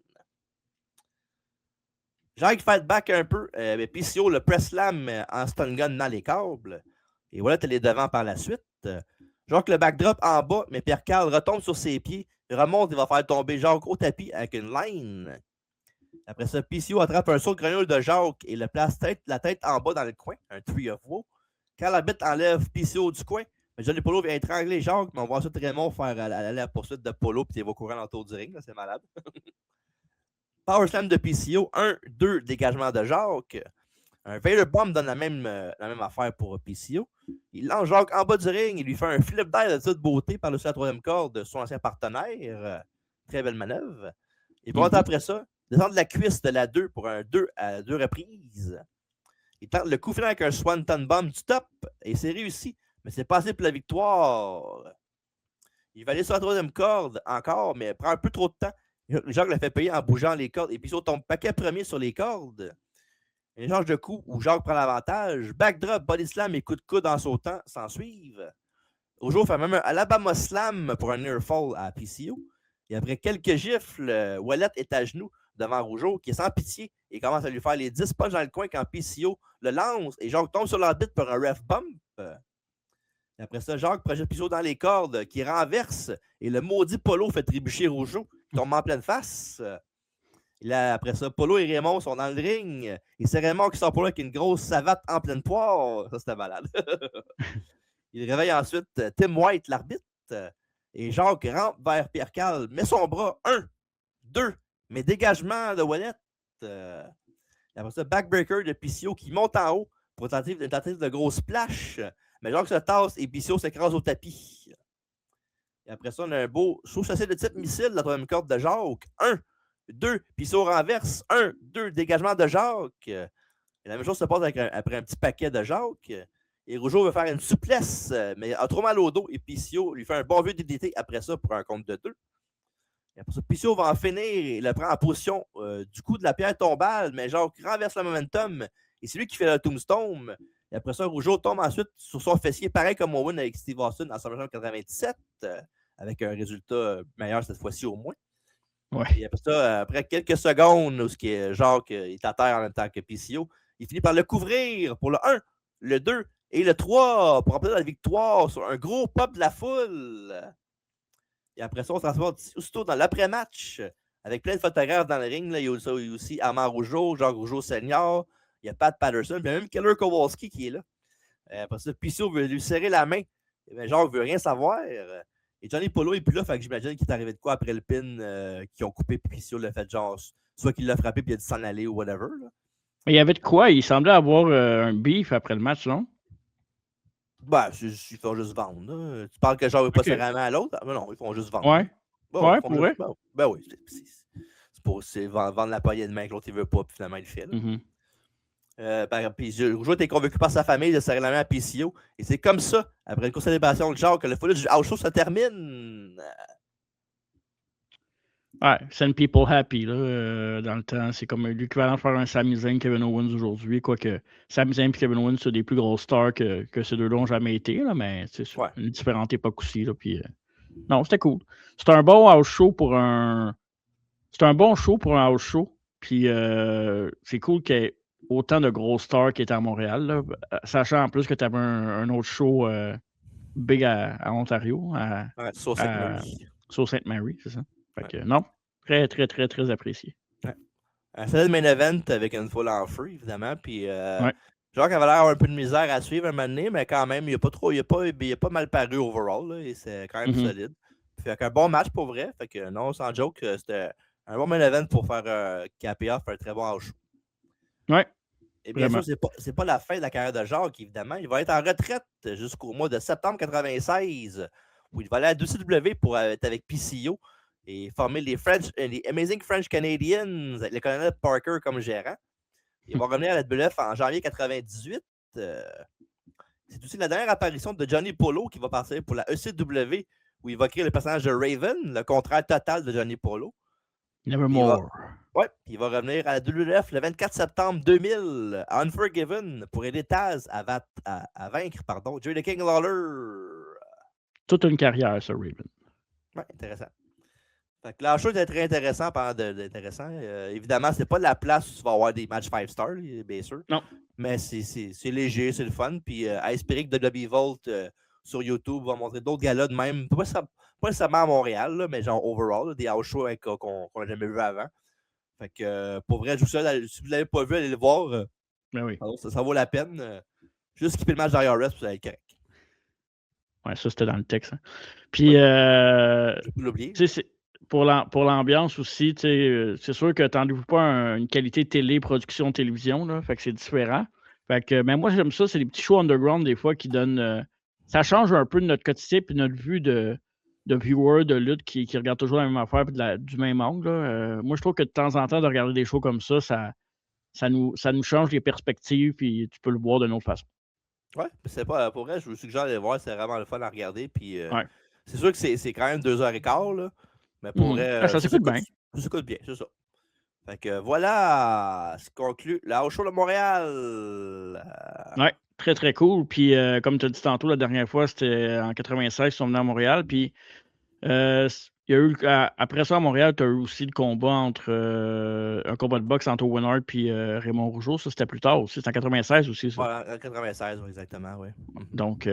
Jacques fight back un peu, mais PCO le press slam en stun gun dans les câbles. Et voilà, tu es devant par la suite. Jacques le backdrop en bas, mais Pierre-Carl retombe sur ses pieds, remonte et va faire tomber Jacques au tapis avec une line. Après ça, PCO attrape un saut de grenouille de Jacques et le place la tête en bas dans le coin, un 3 of woe. Quand la bête enlève PCO du coin, Johnny Polo vient étrangler Jacques, mais on voit ensuite Raymond faire la poursuite de Polo, puis il va courir autour du ring, c'est malade. Power slam de PCO, 1-2 dégagement de Jacques. Un Vader Bomb donne la même affaire pour PCO. Il lance Jacques en bas du ring, il lui fait un flip dive de toute beauté par-dessus la troisième corde de son ancien partenaire. Très belle manœuvre. Et bon après ça, descend de la cuisse de la 2 pour un 2 à 2 reprises. Il tente le coup final avec un Swanton Bomb du top et c'est réussi, mais c'est pas assez pour la victoire. Il va aller sur la troisième corde encore, mais prend un peu trop de temps. Jacques l'a fait payer en bougeant les cordes et puis il tombe paquet premier sur les cordes. Un échange de coups où Jacques prend l'avantage. Backdrop, body slam et coup de coude en sautant s'en suivent. Rougeau fait même un Alabama slam pour un near fall à PCO. Et après quelques gifles, Ouellette est à genoux devant Rougeau qui est sans pitié et commence à lui faire les 10 punches dans le coin quand PCO le lance et Jacques tombe sur l'arbitre pour un ref bump. Et après ça, Jacques projette PCO dans les cordes qui renverse et le maudit Polo fait trébucher Rougeau qui tombe en pleine face. Et là, après ça, Polo et Raymond sont dans le ring. Et c'est Raymond qui sort pour là avec une grosse savate en pleine poire. Ça, c'était malade. Il réveille ensuite Tim White, l'arbitre. Et Jacques rampe vers Pierre-Carl, met son bras. 1, 2, mais dégagement de Ouellette. Après ça, backbreaker de PCO qui monte en haut pour une tentative de grosse splash. Mais Jacques se tasse et PCO s'écrase au tapis. Et après ça, on a un beau saut-chassé de type missile de la troisième corde de Jacques. 1, 2, PCO renverse. 1, 2, dégagement de Jacques. Et la même chose se passe après un petit paquet de Jacques. Et Rougeau veut faire une souplesse, mais a trop mal au dos. Et PCO lui fait un bon vieux DDT après ça pour un compte de 2. Et après ça, PCO va en finir et le prend en position du coup de la pierre tombale, mais Jacques renverse le momentum. Et c'est lui qui fait le tombstone. Et après ça, Rougeau tombe ensuite sur son fessier, pareil comme Owen avec Steve Austin en SummerSlam 97, avec un résultat meilleur cette fois-ci au moins. Ouais. Et après ça, après quelques secondes où Jacques est à terre en même temps que PCO, il finit par le couvrir pour le 1, le 2 et le 3 pour remporter la victoire sur un gros pop de la foule. Et après ça, on se transporte aussitôt dans l'après-match avec plein de photographes dans le ring. Là, il y a aussi Armand Rougeau, Jacques Rougeau Senior, il y a Pat Patterson, puis même Keller Kowalski qui est là. Après ça, PCO veut lui serrer la main, mais Jacques veut rien savoir. Et Johnny Polo est plus là, fait que j'imagine qu'il est arrivé de quoi après le pin qu'ils ont coupé, puis PCO l'a fait genre, soit qu'il l'a frappé, puis il a dû s'en aller ou whatever. Là. Mais il y avait de quoi? Il semblait avoir un beef après le match, non? Ben, ils font juste vendre. Là. Tu parles que genre, pas OK. sérieusement à l'autre? Mais non, ils font juste vendre. Ouais. Ben, Ouais, ils font pour juste. vrai? Ben oui, c'est vendre la poignée de main que l'autre il veut pas, puis finalement il le fait. Là. Mhm. Puis Rougeau était convaincu par sa famille de serrer la main à PCO. Et c'est comme ça, après une course célébration de genre, que le footage du house show se termine. Ouais, Send People Happy, là, dans le temps. C'est comme l'équivalent de faire un Sami Zayn, Kevin Owens aujourd'hui. Quoique Sami Zayn et Kevin Owens, c'est des plus grosses stars que ces deux-là ont jamais été, là, mais c'est Ouais. une différente époque aussi. Là, puis, non, c'était cool. C'était un bon house show pour un. C'était un bon show pour un house show. Puis c'est cool qu'il y ait autant de grosses stars qui étaient à Montréal. Là, sachant en plus que tu avais un autre show big à Ontario, Ouais, Sault Ste. Marie. Sault Ste. Marie, c'est ça. Fait Ouais. que non, très, très, très, très apprécié. C'était le main event avec une foule en feu, évidemment. Puis Ouais. Jacques avait l'air un peu de misère à suivre un moment donné, mais quand même, il a pas mal paru overall. Là, et c'est quand même Mhm. solide. Puis avec un bon match pour vrai. Fait que non, sans joke, c'était un bon main event pour faire caper off un très bon house show. Ouais. Et bien Vraiment. sûr, c'est pas la fin de la carrière de Jacques, évidemment. Il va être en retraite jusqu'au mois de septembre 96, où il va aller à WCW pour être avec PCO et former les Amazing French Canadians avec le colonel Parker comme gérant. Il va revenir à la WF en janvier 98. C'est aussi la dernière apparition de Johnny Polo qui va passer pour la ECW, où il va créer le personnage de Raven, le contraire total de Johnny Polo. Nevermore. Ouais, il va revenir à la WF le 24 septembre 2000 à Unforgiven pour aider Taz à vaincre Jerry the King Lawler. Toute une carrière, ça, Raven. Ouais, intéressant. Fait que la chose est très intéressant pendant d'intéressant. Évidemment, c'est pas la place où tu vas avoir des matchs 5 stars, bien sûr. Non. Mais c'est léger, c'est le fun. Puis à espérer que WWE Vault sur YouTube va montrer d'autres galas de même. Pas nécessairement à Montréal, là, mais genre overall, là, des house shows qu'on n'a jamais vu avant. Fait que pour vrai, je vous souhaite, si vous ne l'avez pas vu, allez le voir. Ben oui. Ça vaut la peine. Juste skipper le match d'IRS, puis ça va être correct. Ouais, ça, c'était dans le texte. Hein. Puis, Je peux l'oublier. pour l'ambiance aussi, c'est sûr que tu n'en pas une qualité télé, production télévision, là, fait que c'est différent. Fait que, mais moi, j'aime ça, c'est des petits shows underground des fois qui donnent. Ça change un peu de notre quotidien et notre vue de viewers de lutte qui regardent toujours la même affaire et du même angle. Là. Moi, je trouve que de temps en temps, de regarder des shows comme ça nous change les perspectives puis tu peux le voir d'une autre façon. Ouais, c'est pas pour vrai, je vous suggère d'aller voir, c'est vraiment le fun à regarder. Puis Ouais. c'est sûr que c'est quand même 2h15, là. Mais pour vrai, ça s'écoute bien. Ça s'écoute bien, c'est ça. Fait que voilà, ce conclut la House Show de Montréal. Ouais, très, très cool. Puis, comme tu as dit tantôt, la dernière fois, c'était en 96, ils sont venus à Montréal. Puis, il y a eu, après ça, à Montréal, tu as eu aussi le combat entre un combat de boxe entre Owen Hart et Raymond Rougeau. Ça, c'était plus tard aussi. C'était en 96 aussi, ça. Ouais, en 96, exactement, oui. Donc,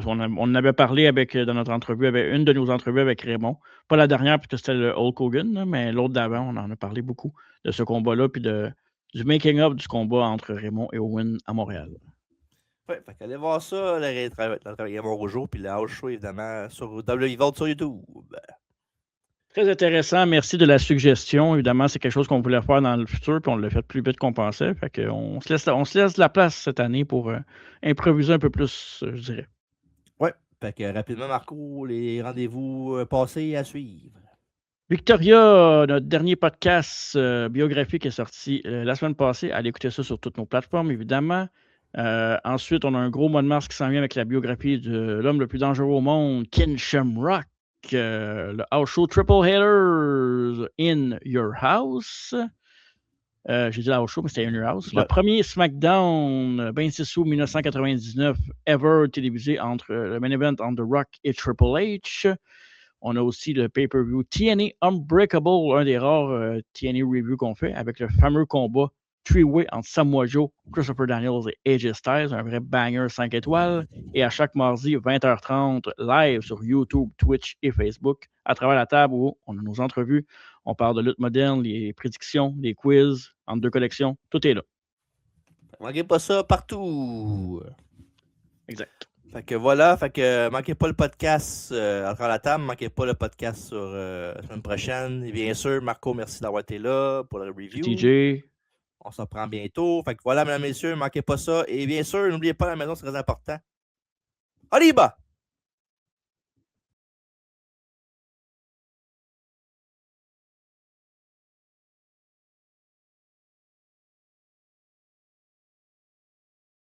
on en avait parlé dans notre entrevue, une de nos entrevues avec Raymond. Pas la dernière, parce que c'était le Hulk Hogan, là, mais l'autre d'avant, on en a parlé beaucoup de ce combat-là, puis du making-of du combat entre Raymond et Owen à Montréal. Ouais, fait qu'allez voir ça, le Raymond Rougeau, puis le House Show, évidemment, sur WWE Vault sur YouTube. Très intéressant. Merci de la suggestion. Évidemment, c'est quelque chose qu'on voulait faire dans le futur, puis on l'a fait plus vite qu'on pensait. Fait qu'on se laisse de la place cette année pour improviser un peu plus, je dirais. Ouais. Fait que rapidement, Marco, les rendez-vous passés à suivre. Victoria, notre dernier podcast biographique est sorti la semaine passée. Allez écouter ça sur toutes nos plateformes, évidemment. Ensuite, on a un gros mois de mars qui s'en vient avec la biographie de l'homme le plus dangereux au monde, Ken Shamrock. Le house show Triple Headers in Your House. J'ai dit la house show, mais c'était in Your House. Ouais. Le premier SmackDown, 26 août 1999, ever télévisé entre le main event entre The Rock et Triple H. On a aussi le pay-per-view TNA Unbreakable, un des rares TNA reviews qu'on fait, avec le fameux combat three-way entre Samoa Joe, Christopher Daniels et AJ Styles, un vrai banger 5 étoiles. Et à chaque mardi, 20h30, live sur YouTube, Twitch et Facebook, à travers la table où on a nos entrevues, on parle de lutte moderne, les prédictions, les quiz, entre deux collections, tout est là. Manquez pas ça partout. Exact. Fait que voilà, manquez pas le podcast entre la table, manquez pas le podcast sur la semaine prochaine. Et bien sûr, Marco, merci d'avoir été là pour la review. TJ. On s'en prend bientôt. Fait que voilà, mesdames et messieurs, manquez pas ça. Et bien sûr, n'oubliez pas, la maison, c'est très important. Arriba!